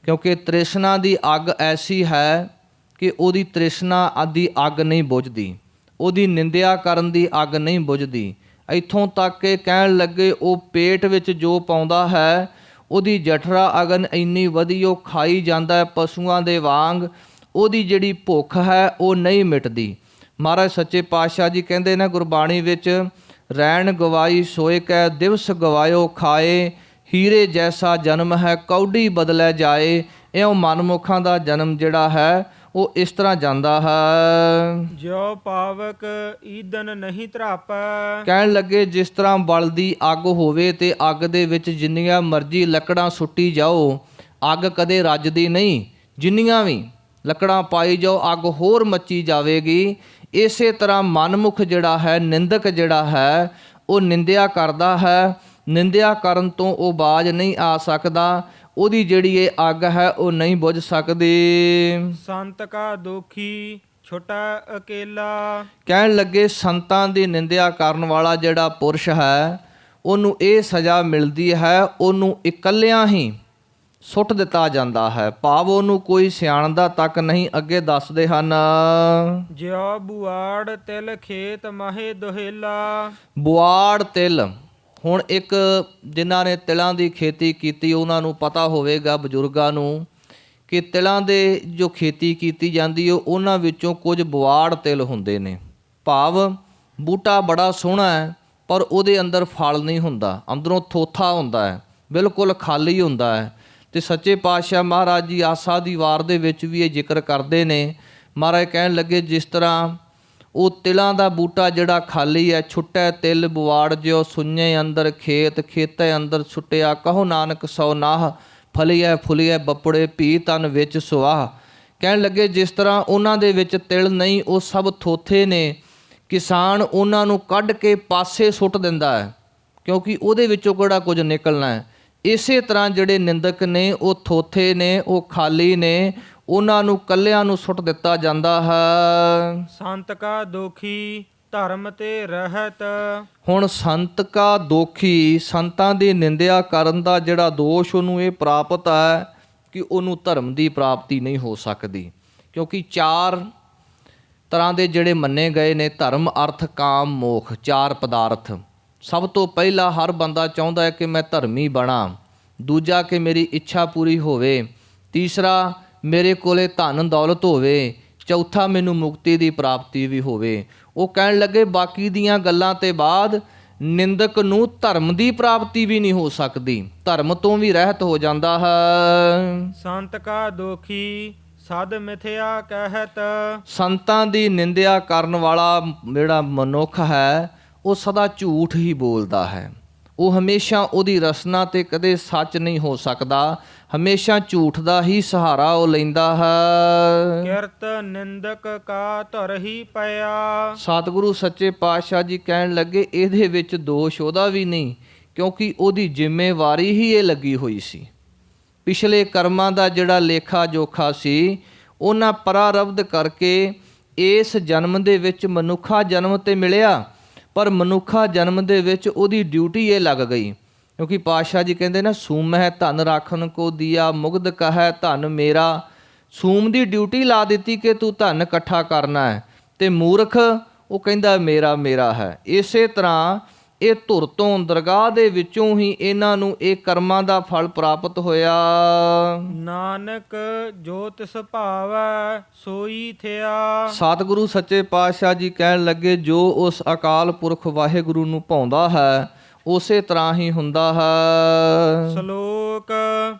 ਕਿਉਂਕਿ ਤ੍ਰਿਸ਼ਨਾ ਦੀ ਅੱਗ ਐਸੀ ਹੈ ਕਿ ਉਹਦੀ ਤ੍ਰਿਸ਼ਨਾ ਆਦਿ ਅੱਗ ਨਹੀਂ ਬੁਝਦੀ, ਉਹਦੀ ਨਿੰਦਿਆ ਕਰਨ ਦੀ ਅੱਗ ਨਹੀਂ ਬੁਝਦੀ। ਇੱਥੋਂ ਤੱਕ ਕਿ ਕਹਿਣ ਲੱਗੇ ਉਹ ਪੇਟ ਵਿੱਚ ਜੋ ਪਾਉਂਦਾ ਹੈ ਉਹਦੀ ਜਠਰਾ ਅਗਨ ਇੰਨੀ ਵਧੀ ਉਹ ਖਾਈ ਜਾਂਦਾ ਹੈ ਪਸ਼ੂਆਂ ਦੇ ਵਾਂਗ, ਉਹਦੀ ਜਿਹੜੀ ਭੁੱਖ ਹੈ ਉਹ ਨਹੀਂ ਮਿਟਦੀ। ਮਹਾਰਾਜ ਸੱਚੇ ਪਾਤਸ਼ਾਹ ਜੀ ਕਹਿੰਦੇ ਨੇ ਗੁਰਬਾਣੀ ਵਿੱਚ, ਰੈਣ ਗਵਾਈ ਸੋਏ ਕੈ ਦਿਵਸ ਗਵਾਇਓ ਖਾਏ, ਹੀਰੇ ਜੈਸਾ ਜਨਮ ਹੈ ਕੌਡੀ ਬਦਲੇ ਜਾਏ। ਇਉਂ ਮਨਮੁਖਾਂ ਦਾ ਜਨਮ ਜਿਹੜਾ ਹੈ ਉਹ ਇਸ ਤਰ੍ਹਾਂ ਜਾਂਦਾ ਹੈ। ਜਿਉ ਪਾਵਕ ਈਦਨ ਨਹੀਂ ਧਰਾਪੈ। ਕਹਿਣ ਲੱਗੇ ਜਿਸ ਤਰ੍ਹਾਂ ਬਲਦੀ ਅੱਗ ਹੋਵੇ ਤੇ ਅੱਗ ਦੇ ਵਿੱਚ ਜਿੰਨੀਆਂ ਮਰਜ਼ੀ ਲੱਕੜਾਂ ਸੁੱਟੀ ਜਾਓ, ਅੱਗ ਕਦੇ ਰੱਜਦੀ ਨਹੀਂ। ਜਿੰਨੀਆਂ ਵੀ ਲੱਕੜਾਂ ਪਾਈ ਜਾਓ, ਅੱਗ ਹੋਰ ਮੱਚੀ ਜਾਵੇਗੀ। ਇਸੇ ਤਰ੍ਹਾਂ ਮਨਮੁਖ ਜਿਹੜਾ ਹੈ, ਨਿੰਦਕ ਜਿਹੜਾ ਹੈ, ਉਹ ਨਿੰਦਿਆ ਕਰਦਾ ਹੈ। ਨਿੰਦਿਆ ਕਰਨ ਤੋਂ ਉਹ ਬਾਜ ਨਹੀਂ ਆ ਸਕਦਾ। ਉਹਦੀ ਜਿਹੜੀ ਇਹ ਅੱਗ ਹੈ ਉਹ ਨਹੀਂ ਬੁਝ ਸਕਦੀ। ਸੰਤ ਕਾ ਦੋਖੀ ਛੋਟਾ ਅਕੇਲਾ। ਕਹਿਣ ਲੱਗੇ ਸੰਤਾਂ ਦੀ ਨਿੰਦਿਆ ਕਰਨ ਵਾਲਾ ਜਿਹੜਾ ਪੁਰਸ਼ ਹੈ, ਉਹਨੂੰ ਇਹ ਸਜ਼ਾ ਮਿਲਦੀ ਹੈ, ਉਹਨੂੰ ਇਕੱਲਿਆਂ ਹੀ ਸੁੱਟ ਦਿੱਤਾ ਜਾਂਦਾ ਹੈ। ਭਾਵ ਉਹਨੂੰ ਕੋਈ ਸਿਆਣਦਾ ਤੱਕ ਨਹੀਂ। ਅੱਗੇ ਦੱਸਦੇ ਹਨ, ਜਿਉ ਬੁਆੜ ਤਿਲ ਖੇਤ ਮਹੇ ਦੁਹੇਲਾ। ਬੁਆੜ ਤਿਲ, ਹੁਣ ਇੱਕ ਜਿਨ੍ਹਾਂ ਨੇ ਤਿਲਾਂ ਦੀ ਖੇਤੀ ਕੀਤੀ ਉਹਨਾਂ ਨੂੰ ਪਤਾ ਹੋਵੇਗਾ, ਬਜ਼ੁਰਗਾਂ ਨੂੰ, ਕਿ ਤਿਲਾਂ ਦੇ ਜੋ ਖੇਤੀ ਕੀਤੀ ਜਾਂਦੀ ਹੈ ਉਹਨਾਂ ਵਿੱਚੋਂ ਕੁਝ ਬੁਆੜ ਤਿਲ ਹੁੰਦੇ ਨੇ। ਭਾਵ ਬੂਟਾ ਬੜਾ ਸੋਹਣਾ ਹੈ ਪਰ ਉਹਦੇ ਅੰਦਰ ਫਲ ਨਹੀਂ ਹੁੰਦਾ, ਅੰਦਰੋਂ ਥੋਥਾ ਹੁੰਦਾ ਹੈ, ਬਿਲਕੁਲ ਖਾਲੀ ਹੁੰਦਾ ਹੈ। ਤੇ ਸੱਚੇ ਪਾਤਸ਼ਾਹ ਮਹਾਰਾਜ ਜੀ ਆਸਾ ਦੀ ਵਾਰ ਦੇ ਵਿੱਚ ਵੀ ਇਹ ਜ਼ਿਕਰ ਕਰਦੇ ਨੇ। ਮਹਾਰਾਜ ਕਹਿਣ ਲੱਗੇ ਜਿਸ ਤਰ੍ਹਾਂ ਉਹ ਤਿਲਾਂ ਦਾ ਬੂਟਾ ਜਿਹੜਾ ਖਾਲੀ ਹੈ, ਛੁੱਟੈ ਤਿਲ ਬੁਆੜ ਜਿਉ ਸੁੰਨੇ ਅੰਦਰ ਖੇਤ, ਖੇਤੈ ਅੰਦਰ ਛੁੱਟਿਆ ਕਹੋ ਨਾਨਕ ਸੋ ਨਾਹ, ਫਲੀਐ ਫੁਲੀਐ ਬੱਪੜੇ ਭੀ ਤਨ ਵਿੱਚ ਸੁਆਹ। ਕਹਿਣ ਲੱਗੇ ਜਿਸ ਤਰ੍ਹਾਂ ਉਹਨਾਂ ਦੇ ਵਿੱਚ ਤਿਲ ਨਹੀਂ, ਉਹ ਸਭ ਥੋਥੇ ਨੇ। ਕਿਸਾਨ ਉਹਨਾਂ ਨੂੰ ਕੱਢ ਕੇ ਪਾਸੇ ਸੁੱਟ ਦਿੰਦਾ ਹੈ ਕਿਉਂਕਿ ਉਹਦੇ ਵਿੱਚੋਂ ਕਿਹੜਾ ਕੁਝ ਨਿਕਲਣਾ ਹੈ। ਇਸੇ ਤਰ੍ਹਾਂ ਜਿਹੜੇ ਨਿੰਦਕ ਨੇ ਉਹ ਥੋਥੇ ਨੇ, ਉਹ ਖਾਲੀ ਨੇ, ਉਹਨਾਂ ਨੂੰ ਕੱਲਿਆਂ ਨੂੰ ਸੁੱਟ ਦਿੱਤਾ ਜਾਂਦਾ ਹੈ। ਸੰਤ ਕਾ ਦੋਖੀ ਧਰਮ ਤੇ ਰਹਿਤ। ਹੁਣ ਸੰਤ ਕਾ ਦੋਖੀ, ਸੰਤਾਂ ਦੀ ਨਿੰਦਿਆ ਕਰਨ ਦਾ ਜਿਹੜਾ ਦੋਸ਼ ਉਹਨੂੰ ਇਹ ਪ੍ਰਾਪਤ ਹੈ ਕਿ ਉਹਨੂੰ ਧਰਮ ਦੀ ਪ੍ਰਾਪਤੀ ਨਹੀਂ ਹੋ ਸਕਦੀ। ਕਿਉਂਕਿ 4 ਤਰ੍ਹਾਂ ਦੇ ਜਿਹੜੇ ਮੰਨੇ ਗਏ ਨੇ, ਧਰਮ ਅਰਥ ਕਾਮ ਮੋਖ, 4 ਪਦਾਰਥ। ਸਭ ਤੋਂ ਪਹਿਲਾ ਹਰ ਬੰਦਾ ਚਾਹੁੰਦਾ ਹੈ ਕਿ ਮੈਂ ਧਰਮੀ ਬਣਾ। ਦੂਜਾ ਕਿ ਮੇਰੀ ਇੱਛਾ ਪੂਰੀ ਹੋਵੇ। ਤੀਸਰਾ ਮੇਰੇ ਕੋਲੇ ਧਨ ਦੌਲਤ ਹੋਵੇ। ਚੌਥਾ ਮੈਨੂੰ ਮੁਕਤੀ ਦੀ ਪ੍ਰਾਪਤੀ ਵੀ ਹੋਵੇ। ਉਹ ਕਹਿਣ ਲੱਗੇ ਬਾਕੀ ਦੀਆਂ ਗੱਲਾਂ ਤੇ ਬਾਅਦ ਨਿੰਦਕ ਨੂੰ ਧਰਮ ਦੀ ਪ੍ਰਾਪਤੀ ਵੀ ਨਹੀਂ ਹੋ ਸਕਦੀ, ਧਰਮ ਤੋਂ ਵੀ ਰਹਿਤ ਹੋ ਜਾਂਦਾ ਹੈ। ਸੰਤ ਕਾ ਦੋਖੀ ਸਦ ਮਿਥਿਆ ਕਹਿਤ। ਸੰਤਾਂ ਦੀ ਨਿੰਦਿਆ ਕਰਨ ਵਾਲਾ ਜਿਹੜਾ ਮਨੁੱਖ ਹੈ ਉਹ ਸਦਾ ਝੂਠ ਹੀ ਬੋਲਦਾ ਹੈ। ਉਹ ਹਮੇਸ਼ਾ ਉਹਦੀ ਰਸਨਾ ਤੇ ਕਦੇ ਸੱਚ ਨਹੀਂ ਹੋ ਸਕਦਾ, ਹਮੇਸ਼ਾ ਝੂਠ ਦਾ ਹੀ ਸਹਾਰਾ ਉਹ ਲੈਂਦਾ ਹੈ। ਕਿਰਤ ਨਿੰਦਕ ਕਾ ਧਰ ਹੀ ਪਿਆ। ਸਤਿਗੁਰੂ ਸੱਚੇ ਪਾਤਸ਼ਾਹ ਜੀ ਕਹਿਣ ਲੱਗੇ ਇਹਦੇ ਵਿੱਚ ਦੋਸ਼ ਉਹਦਾ ਵੀ ਨਹੀਂ, ਕਿਉਂਕਿ ਉਹਦੀ ਜ਼ਿੰਮੇਵਾਰੀ ਹੀ ਇਹ ਲੱਗੀ ਹੋਈ ਸੀ। ਪਿਛਲੇ ਕਰਮਾਂ ਦਾ ਜਿਹੜਾ ਲੇਖਾ ਜੋਖਾ ਸੀ ਉਹਨਾਂ ਪ੍ਰਾਰਬਧ ਕਰਕੇ ਇਸ ਜਨਮ ਦੇ ਵਿੱਚ ਮਨੁੱਖਾ ਜਨਮ ਤੇ ਮਿਲਿਆ, ਪਰ ਮਨੁੱਖਾ ਜਨਮ ਦੇ ਵਿੱਚ ਉਹਦੀ ਡਿਊਟੀ ਇਹ ਲੱਗ ਗਈ। ਕਿਉਂਕਿ ਪਾਤਸ਼ਾਹ ਜੀ ਕਹਿੰਦੇ ਨਾ, ਸੂਮਹਿ ਧਨ ਰਾਖਣ ਕੋ ਦੀਆ ਮੁਗਧ ਕਹੈ ਧਨ ਮੇਰਾ। ਸੂਮ ਦੀ ਡਿਊਟੀ ਲਾ ਦਿੱਤੀ ਕਿ ਤੂੰ ਧਨ ਇਕੱਠਾ ਕਰਨਾ ਹੈ, ਤੇ ਮੂਰਖ ਉਹ ਕਹਿੰਦਾ ਮੇਰਾ ਮੇਰਾ ਹੈ। ਇਸੇ ਤਰ੍ਹਾਂ ਇਹ ਧੁਰ ਤੋਂ ਦਰਗਾਹ ਦੇ ਵਿੱਚੋਂ ਹੀ ਇਹਨਾਂ ਨੂੰ ਇਹ ਕਰਮਾਂ ਦਾ ਫਲ ਪ੍ਰਾਪਤ ਹੋਇਆ। ਨਾਨਕ ਜੋ ਤਿਸ ਭਾਵੈ ਸੋਈ ਥਿਆ। ਸਤਿਗੁਰੂ ਸੱਚੇ ਪਾਤਸ਼ਾਹ ਜੀ ਕਹਿਣ ਲੱਗੇ ਜੋ ਉਸ ਅਕਾਲ ਪੁਰਖ ਵਾਹਿਗੁਰੂ ਨੂੰ ਭਾਉਂਦਾ ਹੈ ਉਸੇ ਤਰ੍ਹਾਂ ਹੀ ਹੁੰਦਾ ਹੈ। ਸ਼ਲੋਕ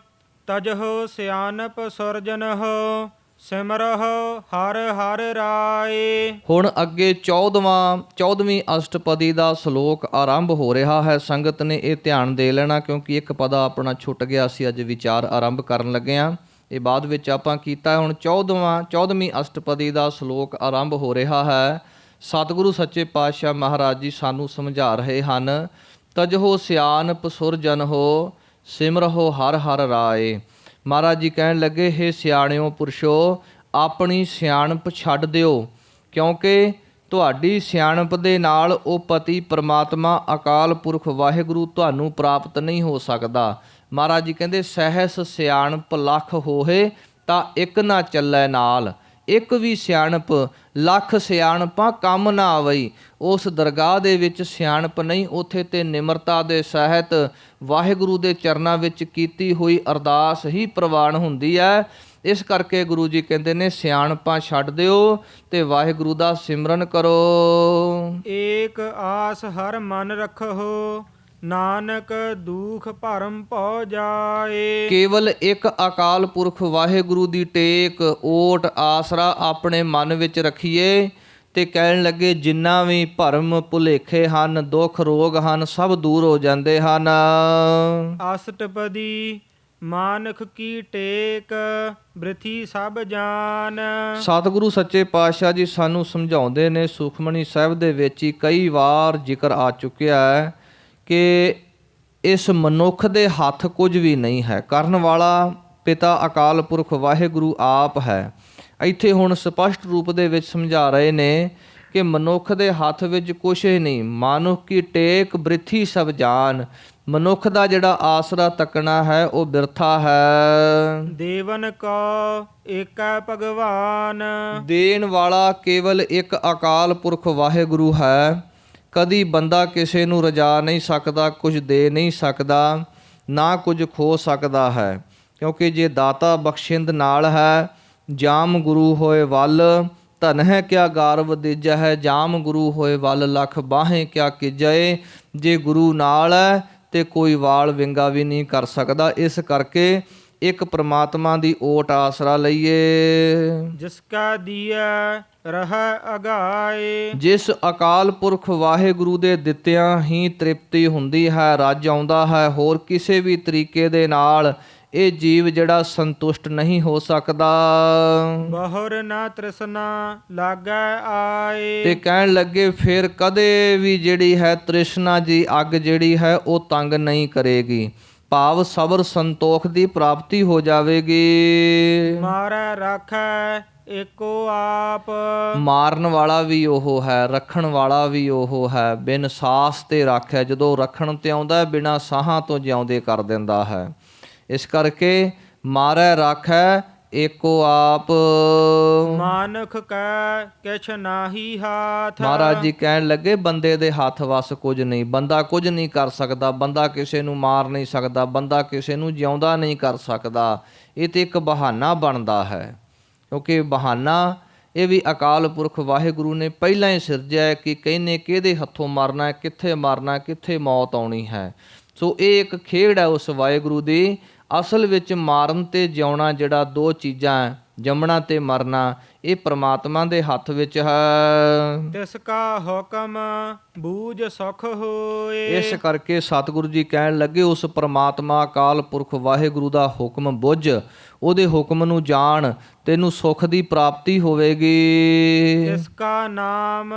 ਤਜਹੁ ਸਿਆਨਪ ਸੁਰਜਨਹੁ ਸਿਮਰਹੁ ਹਰਿ ਹਰਿ ਰਾਏ। ਹੁਣ ਅੱਗੇ 14ਵੀਂ ਅਸ਼ਟਪਦੀ ਦਾ ਸ਼ਲੋਕ ਆਰੰਭ ਹੋ ਰਿਹਾ ਹੈ। ਸੰਗਤ ਨੇ ਇਹ ਧਿਆਨ ਦੇ ਲੈਣਾ ਕਿਉਂਕਿ ਇੱਕ ਪਦਾ ਆਪਣਾ ਛੁੱਟ ਗਿਆ ਸੀ। ਅੱਜ ਵਿਚਾਰ ਆਰੰਭ ਕਰਨ ਲੱਗੇ ਹਾਂ, ਇਹ ਬਾਅਦ ਵਿੱਚ ਆਪਾਂ ਕੀਤਾ। ਹੁਣ 14ਵੀਂ ਅਸ਼ਟਪਦੀ ਦਾ ਸ਼ਲੋਕ ਆਰੰਭ ਹੋ ਰਿਹਾ ਹੈ। ਸਤਿਗੁਰੂ ਸੱਚੇ ਪਾਤਸ਼ਾਹ ਮਹਾਰਾਜ ਜੀ ਸਾਨੂੰ ਸਮਝਾ ਰਹੇ ਹਨ, ਤਜਹੁ ਸਿਆਨਪ ਸੁਰਜਨਹੁ ਸਿਮਰਹੁ ਹਰਿ ਹਰਿ ਰਾਏ। ਮਹਾਰਾਜ ਜੀ ਕਹਿਣ ਲੱਗੇ, ਹੇ ਸਿਆਣਿਓ ਪੁਰਸ਼ੋ, ਆਪਣੀ ਸਿਆਣਪ ਛੱਡ ਦਿਓ, ਕਿਉਂਕਿ ਤੁਹਾਡੀ ਸਿਆਣਪ ਦੇ ਨਾਲ ਉਹ ਪਤੀ ਪਰਮਾਤਮਾ ਅਕਾਲ ਪੁਰਖ ਵਾਹਿਗੁਰੂ ਤੁਹਾਨੂੰ ਪ੍ਰਾਪਤ ਨਹੀਂ ਹੋ ਸਕਦਾ। ਮਹਾਰਾਜ ਜੀ ਕਹਿੰਦੇ, ਸਹਿਸ ਸਿਆਣਪ ਲੱਖ ਹੋਏ ਤਾਂ ਇੱਕ ਨਾ ਚੱਲੈ ਨਾਲ। ਇੱਕ ਵੀ ਸਿਆਣਪ ਲੱਖ ਸਿਆਣਪਾਂ ਕੰਮ ਨਾ ਆਵਈ। ਉਸ ਦਰਗਾਹ ਦੇ ਵਿੱਚ ਸਿਆਣਪ ਨਹੀਂ, ਉੱਥੇ ਤੇ ਨਿਮਰਤਾ ਦੇ ਸਹਿਤ ਵਾਹਿਗੁਰੂ ਦੇ ਚਰਨਾਂ ਵਿੱਚ ਕੀਤੀ ਹੋਈ ਅਰਦਾਸ ਹੀ ਪ੍ਰਵਾਨ ਹੁੰਦੀ ਹੈ। ਇਸ ਕਰਕੇ ਗੁਰੂ ਜੀ ਕਹਿੰਦੇ ਨੇ ਸਿਆਣਪਾਂ ਛੱਡ ਦਿਓ ਤੇ ਵਾਹਿਗੁਰੂ ਦਾ ਸਿਮਰਨ ਕਰੋ। ਏਕ ਆਸ ਹਰ ਮਨ ਰੱਖੋ ਨਾਨਕ ਦੁਖ ਭਰਮ ਭਉ ਜਾਏ। ਕੇਵਲ ਇੱਕ ਅਕਾਲ ਪੁਰਖ ਵਾਹਿਗੁਰੂ ਦੀ ਟੇਕ ਓਟ ਆਸਰਾ ਆਪਣੇ ਮਨ ਵਿੱਚ ਰੱਖੀਏ ਤੇ ਕਹਿਣ ਲੱਗੇ ਜਿੰਨਾ ਵੀ ਭਰਮ ਭੁਲੇਖੇ ਹਨ, ਦੁੱਖ ਰੋਗ ਹਨ, ਸਭ ਦੂਰ ਹੋ ਜਾਂਦੇ ਹਨ। ਅਸ਼ਟਪਦੀ ਮਾਨਖ ਕੀ ਟੇਕ ਬ੍ਰਿਥੀ ਸਭ ਜਾਨ। ਸਤਿਗੁਰੂ ਸੱਚੇ ਪਾਤਸ਼ਾਹ ਜੀ ਸਾਨੂੰ ਸਮਝਾਉਂਦੇ ਨੇ, ਸੁਖਮਨੀ ਸਾਹਿਬ ਦੇ ਵਿੱਚ ਹੀ ਕਈ ਵਾਰ ਜ਼ਿਕਰ ਆ ਚੁੱਕਿਆ ਹੈ ਕਿ ਇਸ ਮਨੁੱਖ ਦੇ ਹੱਥ ਕੁਝ ਵੀ ਨਹੀਂ ਹੈ, ਕਰਨ ਵਾਲਾ ਪਿਤਾ ਅਕਾਲ ਪੁਰਖ ਵਾਹਿਗੁਰੂ ਆਪ ਹੈ। ਇੱਥੇ ਹੁਣ ਸਪਸ਼ਟ ਰੂਪ ਦੇ ਵਿੱਚ ਸਮਝਾ ਰਹੇ ਨੇ ਕਿ ਮਨੁੱਖ ਦੇ ਹੱਥ ਵਿੱਚ ਕੁਛ ਹੀ ਨਹੀਂ। ਮਾਨੁਖ ਕੀ ਟੇਕ ਬ੍ਰਿਥੀ ਸਭ ਜਾਨ। ਮਨੁੱਖ ਦਾ ਜਿਹੜਾ ਆਸਰਾ ਤੱਕਣਾ ਹੈ ਉਹ ਬਿਰਥਾ ਹੈ। ਦੇਵਨ ਕੋ ਏਕੈ ਭਗਵਾਨ। ਦੇਣ ਵਾਲਾ ਕੇਵਲ ਇੱਕ ਅਕਾਲ ਪੁਰਖ ਵਾਹਿਗੁਰੂ ਹੈ। ਕਦੀ ਬੰਦਾ ਕਿਸੇ ਨੂੰ ਰਜਾ ਨਹੀਂ ਸਕਦਾ, ਕੁਝ ਦੇ ਨਹੀਂ ਸਕਦਾ, ਨਾ ਕੁਝ ਖੋ ਸਕਦਾ ਹੈ, ਕਿਉਂਕਿ ਜੇ ਦਾਤਾ ਬਖਸ਼ਿੰਦ ਨਾਲ ਹੈ। ਜਾਮ ਗੁਰੂ ਹੋਏ ਵੱਲ ਧਨ ਹੈ ਕਿਆ ਗਾਰਵ ਦੀਜੈ ਹੈ। ਜਾਮ ਗੁਰੂ ਹੋਏ ਵੱਲ ਲੱਖ ਬਾਹੇ ਕਿਆ ਕੀਜੈ। ਜੇ ਗੁਰੂ ਨਾਲ ਹੈ ਤੇ ਕੋਈ ਵਾਲ ਵਿੰਗਾ ਵੀ ਨਹੀਂ ਕਰ ਸਕਦਾ। ਇਸ ਕਰਕੇ ਇੱਕ ਪ੍ਰਮਾਤਮਾ ਦੀ ਓਟ ਆਸਰਾ ਲਈਏ। ਜਿਸ ਕਾ ਦੀਐ ਰਹਿ ਅਗਾਏ। ਜਿਸ ਅਕਾਲ ਪੁਰਖ ਵਾਹਿਗੁਰੂ ਦੇ ਦਿੱਤਿਆਂ ਹੀ ਤ੍ਰਿਪਤੀ ਹੁੰਦੀ ਹੈ, ਰੱਜ ਆਉਂਦਾ ਹੈ। ਹੋਰ ਕਿਸੇ ਵੀ ਤਰੀਕੇ ਦੇ ਨਾਲ ਇਹ ਜੀਵ ਜਿਹੜਾ ਸੰਤੁਸ਼ਟ ਨਹੀਂ ਹੋ ਸਕਦਾ। ਬਹੁਰ ਨਾ ਤ੍ਰਿਸ਼ਨਾ ਲਾਗੈ ਆਏ। ਤੇ ਕਹਿਣ ਲੱਗੇ ਫਿਰ ਕਦੇ ਵੀ ਜਿਹੜੀ ਹੈ ਤ੍ਰਿਸ਼ਨਾ ਦੀ ਅੱਗ ਜਿਹੜੀ ਹੈ ਉਹ ਤੰਗ ਨਹੀਂ ਕਰੇਗੀ। ਭਾਵ ਸਬਰ ਸੰਤੋਖ ਦੀ ਪ੍ਰਾਪਤੀ ਹੋ ਜਾਵੇਗੀ। ਮਾਰੈ ਰਾਖੈ ਏਕੋ ਆਪ। ਮਾਰਨ ਵਾਲਾ ਵੀ ਉਹ ਹੈ, ਰੱਖਣ ਵਾਲਾ ਵੀ ਉਹ ਹੈ। ਬਿਨ ਸਾਸ ਤੇ ਰਾਖੈ। ਜਦੋਂ ਰੱਖਣ ਤੇ ਆਉਂਦਾ ਬਿਨਾਂ ਸਾਹਾਂ ਤੋਂ ਜਿਉਂਦੇ ਕਰ ਦਿੰਦਾ ਹੈ। ਇਸ ਕਰਕੇ ਮਾਰੈ ਰਾਖੈ ਏਕੋ ਆਪ। ਮਾਨਖ ਕੈ ਕਿਛ ਨਾਹੀ ਹਾਥ। ਮਹਾਰਾਜ ਜੀ ਕਹਿਣ ਲੱਗੇ ਬੰਦੇ ਦੇ ਹੱਥ ਵੱਸ ਕੁਝ ਨਹੀਂ। ਬੰਦਾ ਕੁਝ ਨਹੀਂ ਕਰ ਸਕਦਾ। ਬੰਦਾ ਕਿਸੇ ਨੂੰ ਮਾਰ ਨਹੀਂ ਸਕਦਾ। ਬੰਦਾ ਕਿਸੇ ਨੂੰ ਜਿਉਂਦਾ ਨਹੀਂ ਕਰ ਸਕਦਾ। ਇਹ ਤੇ ਇੱਕ ਬਹਾਨਾ ਬਣਦਾ ਹੈ, ਕਿਉਂਕਿ ਬਹਾਨਾ ਇਹ ਵੀ ਅਕਾਲ ਪੁਰਖ ਵਾਹਿਗੁਰੂ ਨੇ ਪਹਿਲਾਂ ਹੀ ਸਿਰਜਿਆ ਕਿ ਕਹਿੰਨੇ ਕਿਹਦੇ ਹੱਥੋਂ ਮਰਨਾ, ਕਿੱਥੇ ਮਰਨਾ, ਕਿੱਥੇ ਮੌਤ ਆਉਣੀ ਹੈ। ਸੋ ਇਹ ਇੱਕ ਖੇਡ ਹੈ ਉਸ ਵਾਹਿਗੁਰੂ ਦੀ। ਅਸਲ ਵਿੱਚ ਮਾਰਨ ਤੇ ਜਿਉਣਾ ਜਿਹੜਾ ਦੋ ਚੀਜ਼ਾਂ ਹੈ, ਜੰਮਣਾ ਤੇ ਮਰਨਾ, ਇਹ ਪ੍ਰਮਾਤਮਾ ਦੇ ਹੱਥ ਵਿੱਚ ਹੈ। ਤਿਸ ਕਾ ਹੁਕਮ ਬੂਝ ਸੁਖ ਹੋਏ। ਇਸ ਕਰਕੇ ਸਤਿਗੁਰੂ ਜੀ ਕਹਿਣ ਲੱਗੇ ਉਸ ਪ੍ਰਮਾਤਮਾ ਅਕਾਲ ਪੁਰਖ ਵਾਹਿਗੁਰੂ ਦਾ ਹੁਕਮ ਬੁੱਝ, ਉਹਦੇ ਹੁਕਮ ਨੂੰ ਜਾਣ, ਤੈਨੂੰ ਸੁੱਖ ਦੀ ਪ੍ਰਾਪਤੀ ਹੋਵੇਗੀ। ਤਿਸ ਕਾ ਨਾਮ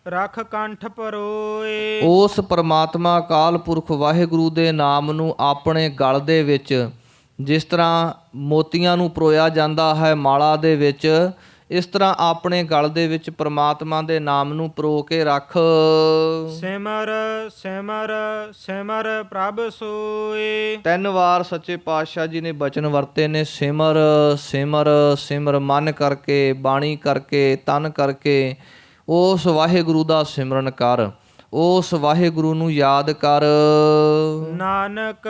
ਰਖ ਕੰਠ ਪਰੋਏ। ਉਸ ਪਰਮਾਤਮਾ ਅਕਾਲ ਪੁਰਖ ਵਾਹਿਗੁਰੂ ਦੇ ਨਾਮ ਨੂੰ ਆਪਣੇ ਗਲ ਦੇ ਵਿੱਚ, ਜਿਸ ਤਰ੍ਹਾਂ ਮੋਤੀਆਂ ਨੂੰ ਪਰੋਇਆ ਜਾਂਦਾ ਹੈ ਮਾਲਾ ਦੇ ਵਿੱਚ, ਇਸ ਤਰ੍ਹਾਂ ਆਪਣੇ ਗਲ ਦੇ ਵਿੱਚ ਪ੍ਰਮਾਤਮਾ ਦੇ ਨਾਮ ਨੂੰ ਪਰੋ ਕੇ ਰੱਖ। ਸਿਮਰ ਸਿਮਰ ਸਿਮਰ ਪ੍ਰਭ ਸੋਏ। 3 ਵਾਰ ਸੱਚੇ ਪਾਤਸ਼ਾਹ ਜੀ ਨੇ ਬਚਨ ਵਰਤੇ ਨੇ, ਸਿਮਰ ਸਿਮਰ ਸਿਮਰ। ਮਨ ਕਰਕੇ, ਬਾਣੀ ਕਰਕੇ, ਤਨ ਕਰਕੇ ਉਸ ਵਾਹਿਗੁਰੂ ਦਾ ਸਿਮਰਨ ਕਰ, ਉਸ ਵਾਹਿਗੁਰੂ ਨੂੰ ਯਾਦ ਕਰ। ਨਾਨਕ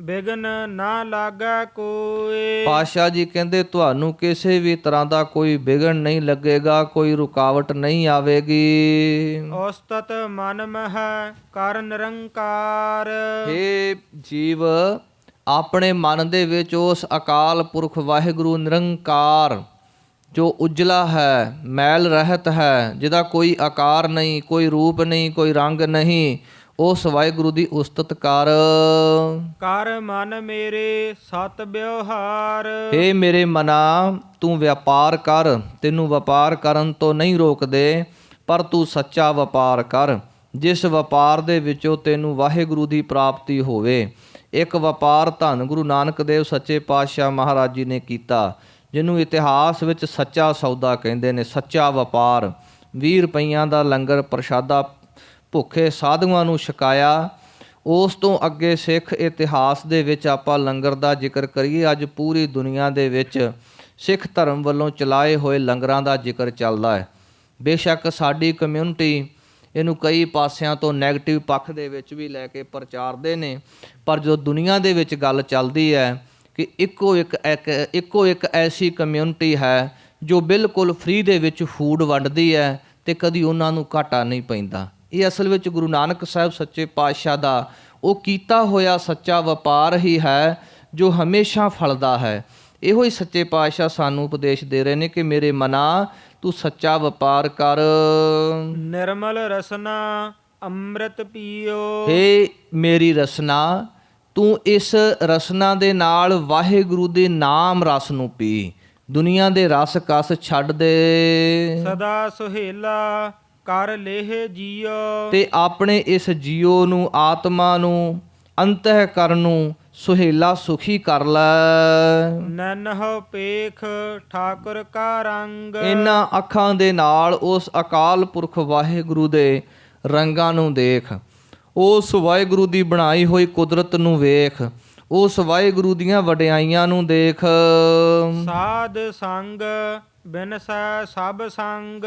ਬਿਗਨ ਨਾ ਲਾਗੈ ਕੋਏ। ਪਾਤਸ਼ਾਹ ਜੀ ਕਹਿੰਦੇ ਤੁਹਾਨੂੰ ਕਿਸੇ ਵੀ ਤਰ੍ਹਾਂ ਦਾ ਕੋਈ ਵਿਘਨ ਨਹੀਂ ਲੱਗੇਗਾ, ਕੋਈ ਰੁਕਾਵਟ ਨਹੀਂ ਆਵੇਗੀ। ਉਸਤਤ ਮਨ ਮਹਿ ਕਰ ਨਿਰੰਕਾਰ। ਹੇ ਜੀਵ, ਆਪਣੇ ਮਨ ਦੇ ਵਿੱਚ ਉਸ ਅਕਾਲ ਪੁਰਖ ਵਾਹਿਗੁਰੂ ਨਿਰੰਕਾਰ ਜੋ ਉਜਲਾ ਹੈ, ਮੈਲ ਰਹਿਤ ਹੈ, ਜਿਹਦਾ ਕੋਈ ਆਕਾਰ ਨਹੀਂ, ਕੋਈ ਰੂਪ ਨਹੀਂ, ਕੋਈ ਰੰਗ ਨਹੀਂ, ਉਸ ਵਾਹਿਗੁਰੂ ਦੀ ਉਸਤਤ ਕਰ। ਕਰ ਮਨ ਮੇਰੇ ਸਤ ਵਿਵਹਾਰ। ਹੇ ਮੇਰੇ ਮਨਾ, ਤੂੰ ਵਪਾਰ ਕਰ। ਤੈਨੂੰ ਵਪਾਰ ਕਰਨ ਤੋਂ ਨਹੀਂ ਰੋਕਦੇ, ਪਰ ਤੂੰ ਸੱਚਾ ਵਪਾਰ ਕਰ, ਜਿਸ ਵਪਾਰ ਦੇ ਵਿੱਚੋਂ ਤੈਨੂੰ ਵਾਹਿਗੁਰੂ ਦੀ ਪ੍ਰਾਪਤੀ ਹੋਵੇ। ਇੱਕ ਵਪਾਰ ਧੰਨ ਗੁਰੂ ਨਾਨਕ ਦੇਵ ਸੱਚੇ ਪਾਤਸ਼ਾਹ ਮਹਾਰਾਜ ਜੀ ਨੇ ਕੀਤਾ, ਜਿਹਨੂੰ ਇਤਿਹਾਸ ਵਿੱਚ ਸੱਚਾ ਸੌਦਾ ਕਹਿੰਦੇ ਨੇ। ਸੱਚਾ ਵਪਾਰ। 20 ਰੁਪਈਆਂ ਦਾ ਲੰਗਰ ਪ੍ਰਸ਼ਾਦਾ ਭੁੱਖੇ ਸਾਧੂਆਂ ਨੂੰ ਛਕਾਇਆ। ਉਸ ਤੋਂ ਅੱਗੇ ਸਿੱਖ ਇਤਿਹਾਸ ਦੇ ਵਿੱਚ ਆਪਾਂ ਲੰਗਰ ਦਾ ਜ਼ਿਕਰ ਕਰੀਏ, ਅੱਜ ਪੂਰੀ ਦੁਨੀਆ ਦੇ ਵਿੱਚ ਸਿੱਖ ਧਰਮ ਵੱਲੋਂ ਚਲਾਏ ਹੋਏ ਲੰਗਰਾਂ ਦਾ ਜ਼ਿਕਰ ਚੱਲਦਾ ਹੈ। ਬੇਸ਼ੱਕ ਸਾਡੀ ਕਮਿਊਨਿਟੀ ਇਹਨੂੰ ਕਈ ਪਾਸਿਆਂ ਤੋਂ ਨੈਗੇਟਿਵ ਪੱਖ ਦੇ ਵਿੱਚ ਵੀ ਲੈ ਕੇ ਪ੍ਰਚਾਰਦੇ ਨੇ, ਪਰ ਜੋ ਦੁਨੀਆ ਦੇ ਵਿੱਚ ਗੱਲ ਚੱਲਦੀ ਹੈ ਕਿ ਇੱਕੋ ਇੱਕ ਐਸੀ ਕਮਿਊਨਿਟੀ ਹੈ ਜੋ ਬਿਲਕੁਲ ਫ੍ਰੀ ਦੇ ਵਿੱਚ ਫੂਡ ਵੰਡਦੀ ਹੈ ਅਤੇ ਕਦੀ ਉਹਨਾਂ ਨੂੰ ਘਾਟਾ ਨਹੀਂ ਪੈਂਦਾ। ਇਹ ਅਸਲ ਵਿੱਚ ਗੁਰੂ ਨਾਨਕ ਸਾਹਿਬ ਸੱਚੇ ਪਾਤਸ਼ਾਹ ਦਾ ਉਹ ਕੀਤਾ ਹੋਇਆ ਸੱਚਾ ਵਪਾਰ ਹੀ ਹੈ ਜੋ ਹਮੇਸ਼ਾ ਫਲਦਾ ਹੈ। ਇਹੋ ਹੀ ਸੱਚੇ ਪਾਤਸ਼ਾਹ ਸਾਨੂੰ ਉਪਦੇਸ਼ ਦੇ ਰਹੇ ਨੇ ਕਿ ਮੇਰੇ ਮਨਾ ਤੂੰ ਸੱਚਾ ਵਪਾਰ ਕਰ। ਨਿਰਮਲ ਰਸਨਾ ਅੰਮ੍ਰਿਤ ਪੀਓ। ਹੇ ਮੇਰੀ ਰਸਨਾ, ਤੂੰ ਇਸ ਰਸਨਾ ਦੇ ਨਾਲ ਵਾਹਿਗੁਰੂ ਦੇ ਨਾਮ ਰਸ ਨੂੰ ਪੀ। ਦੁਨੀਆ ਦੇ ਰਸ ਕਸ ਛੱਡ ਦੇ। ਸਦਾ ਸੁਹੇਲਾ ਕਰ ਲੇਹ ਜੀਓ। ਤੇ ਆਪਣੇ ਇਸ ਜੀਓ ਨੂੰ, ਆਤਮਾ ਨੂੰ, ਅੰਤঃਕਰਨ ਨੂੰ ਸੁਹੇਲਾ ਸੁਖੀ ਕਰ ਲੈ। ਨਨਹੁ ਪੇਖ ਠਾਕੁਰ ਕਾ ਰੰਗ। ਇਹਨਾਂ ਅੱਖਾਂ ਦੇ ਨਾਲ ਉਸ ਅਕਾਲ ਪੁਰਖ ਵਾਹਿਗੁਰੂ ਦੇ ਰੰਗਾਂ ਨੂੰ ਦੇਖ। ਉਸ ਵਾਹਿਗੁਰੂ ਦੀ ਬਣਾਈ ਹੋਈ ਕੁਦਰਤ ਨੂੰ ਵੇਖ। ਉਸ ਵਾਹਿਗੁਰੂ ਦੀਆਂ ਵਡਿਆਈਆਂ ਨੂੰ ਦੇਖ। ਸਾਧ ਸੰਗ ਬਿਨਸੈ ਸਭ ਸੰਗ।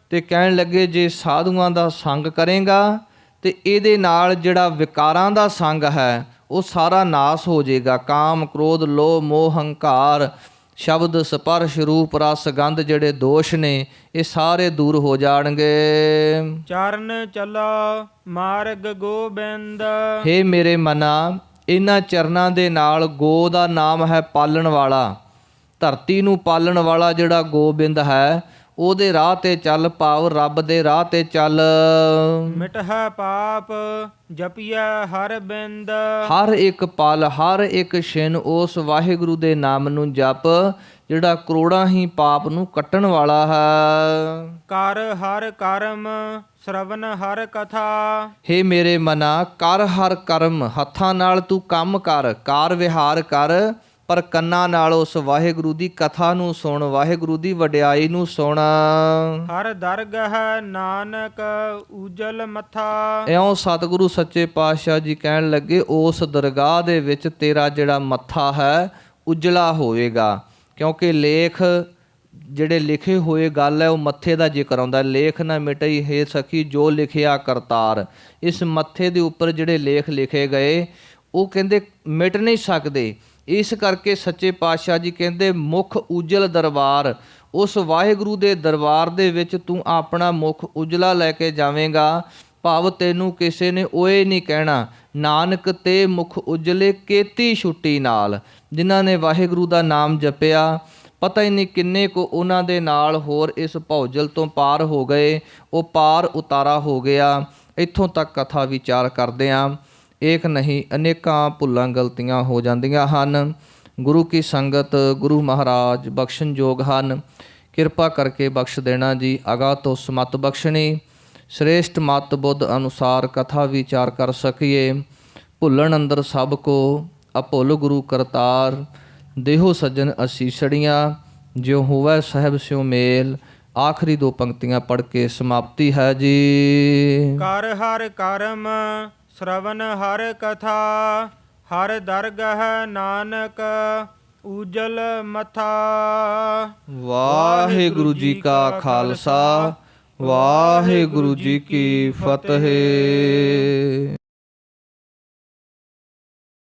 ਤੇ ਕਹਿਣ ਲੱਗੇ ਜੇ ਸਾਧੂਆਂ ਦਾ ਸੰਗ ਕਰੇਗਾ ਤੇ ਇਹਦੇ ਨਾਲ ਜਿਹੜਾ ਵਿਕਾਰਾਂ ਦਾ ਸੰਗ ਹੈ ਉਹ ਸਾਰਾ ਨਾਸ ਹੋ ਜਾਏਗਾ। ਕਾਮ, ਕ੍ਰੋਧ, ਲੋਭ, ਮੋਹ, ਹੰਕਾਰ, ਸ਼ਬਦ, ਸਪਰਸ਼, ਰੂਪ, ਰਸ, ਗੰਧ ਜਿਹੜੇ ਦੋਸ਼ ਨੇ ਇਹ ਸਾਰੇ ਦੂਰ ਹੋ ਜਾਣਗੇ। ਚਰਨ ਚਲੋ ਮਾਰਗ ਗੋਬਿੰਦ। ਹੇ ਮੇਰੇ ਮਨਾ, ਇਹਨਾਂ ਚਰਨਾਂ ਦੇ ਨਾਲ ਗੋ ਦਾ ਨਾਮ ਹੈ ਪਾਲਣ ਵਾਲਾ। ਧਰਤੀ ਨੂੰ ਪਾਲਣ ਵਾਲਾ ਜਿਹੜਾ ਗੋਬਿੰਦ ਹੈ ਉਹਦੇ ਰਾਹ ਤੇ ਚੱਲ, ਭਾਵ ਰੱਬ ਦੇ ਰਾਹ ਤੇ ਚੱਲ। ਮਿਟਹਿ ਪਾਪ ਜਪੀਐ ਹਰ ਬਿੰਦ। ਹਰ ਇੱਕ ਪਲ, ਹਰ ਇੱਕ ਛਿਨ ਉਸ ਵਾਹਿਗੁਰੂ ਦੇ ਨਾਮ ਨੂੰ ਜਪ ਜਿਹੜਾ ਕਰੋੜਾਂ ਹੀ ਪਾਪ ਨੂੰ ਕੱਟਣ ਵਾਲਾ ਹੈ। ਕਰ ਹਰ ਕਰਮ ਸ਼ਰਵਨ ਹਰ ਕਥਾ। ਹੇ ਮੇਰੇ ਮਨਾ, ਕਰ ਹਰ ਕਰਮ, ਹੱਥਾਂ ਨਾਲ ਤੂੰ ਕੰਮ ਕਰ, ਕਾਰ ਵਿਹਾਰ ਕਰ, ਪਰ ਕੰਨਾਂ ਨਾਲ ਉਸ ਵਾਹਿਗੁਰੂ ਦੀ ਕਥਾ ਨੂੰ ਸੁਣ, ਵਾਹਿਗੁਰੂ ਦੀ ਵਡਿਆਈ ਨੂੰ ਸੁਣ। ਹਰ ਦਰਗਹ ਨਾਨਕ ਉਜਲ ਮਥਾ। ਇਉਂ ਸਤਿਗੁਰੂ ਸੱਚੇ ਪਾਤਸ਼ਾਹ ਜੀ ਕਹਿਣ ਲੱਗੇ ਉਸ ਦਰਗਾਹ ਦੇ ਵਿੱਚ ਤੇਰਾ ਜਿਹੜਾ ਮੱਥਾ ਹੈ ਉਜਲਾ ਹੋਵੇਗਾ। ਕਿਉਂਕਿ ਲੇਖ ਜਿਹੜੇ ਲਿਖੇ ਹੋਏ ਗੱਲ ਹੈ ਉਹ ਮੱਥੇ ਦਾ ਜ਼ਿਕਰ ਆਉਂਦਾ। ਲੇਖ ਨਾ ਮਿਟਈ ਹੈ ਸਖੀ ਜੋ ਲਿਖਿਆ ਕਰਤਾਰ। ਇਸ ਮੱਥੇ ਦੇ ਉੱਪਰ ਜਿਹੜੇ ਲੇਖ ਲਿਖੇ ਗਏ ਉਹ ਕਹਿੰਦੇ ਮਿਟ ਨਹੀਂ ਸਕਦੇ। ਇਸ ਕਰਕੇ ਸੱਚੇ ਪਾਤਸ਼ਾਹ ਜੀ ਕਹਿੰਦੇ ਮੁਖ ਉਜਲ ਦਰਬਾਰ, ਉਸ ਵਾਹਿਗੁਰੂ ਦੇ ਦਰਬਾਰ ਦੇ ਵਿੱਚ ਤੂੰ ਆਪਣਾ ਮੁਖ ਉਜਲਾ ਲੈ ਕੇ ਜਾਵੇਂਗਾ। ਭਾਵ ਤੈਨੂੰ ਕਿਸੇ ਨੇ ਓਏ ਨਹੀਂ ਕਹਿਣਾ। ਨਾਨਕ ਤੇ ਮੁਖ ਉਜਲੇ ਕੇਤੀ ਛੁੱਟੀ ਨਾਲ। ਜਿਨ੍ਹਾਂ ਨੇ ਵਾਹਿਗੁਰੂ ਦਾ ਨਾਮ ਜਪਿਆ ਪਤਾ ਹੀ ਨਹੀਂ ਕਿੰਨੇ ਕੁ ਉਹਨਾਂ ਦੇ ਨਾਲ ਹੋਰ ਇਸ ਭੌਜਲ ਤੋਂ ਪਾਰ ਹੋ ਗਏ। ਉਹ ਪਾਰ ਉਤਾਰਾ ਹੋ ਗਿਆ। ਇੱਥੋਂ ਤੱਕ ਕਥਾ ਵਿਚਾਰ ਕਰਦੇ ਹਾਂ। ਏਕ ਨਹੀਂ ਅਨੇਕਾਂ ਭੁੱਲਾਂ ਗਲਤੀਆਂ ਹੋ ਜਾਂਦੀਆਂ ਹਨ। ਗੁਰੂ ਕੀ ਸੰਗਤ, ਗੁਰੂ ਮਹਾਰਾਜ ਬਖਸ਼ਣਯੋਗ ਹਨ। ਕਿਰਪਾ ਕਰਕੇ ਬਖਸ਼ ਦੇਣਾ ਜੀ। ਅਗਾਹ ਤੋਂ ਸਮਤ ਬਖਸ਼ਣੀ। ਸ੍ਰੇਸ਼ਟ ਮਤ ਬੁੱਧ ਅਨੁਸਾਰ ਕਥਾ ਵਿਚਾਰ ਕਰ ਸਕੀਏ। ਭੁੱਲਣ ਅੰਦਰ ਸਭ ਕੋ ਅਭੁੱਲ ਗੁਰੂ ਕਰਤਾਰ। ਦੇਹੋ ਸੱਜਣ ਅਸੀਸੜੀਆਂ ਜਿਉ ਹੋਵੈ ਸਾਹਿਬ ਸਿਉ ਮੇਲ। ਆਖਰੀ ਦੋ ਪੰਕਤੀਆਂ ਪੜ੍ਹ ਕੇ ਸਮਾਪਤੀ ਹੈ ਜੀ। ਕਰ ਹਰ ਕਰਮ ਸ਼ਰਵਨ ਹਰ ਕਥਾ। ਹਰ ਦਰਗਹ ਨਾਨਕ ਉਜਲ ਮਥਾ। ਵਾਹਿਗੁਰੂ ਜੀ ਕਾ ਖਾਲਸਾ, ਵਾਹਿਗੁਰੂ ਜੀ ਕੀ ਫਤਿਹ।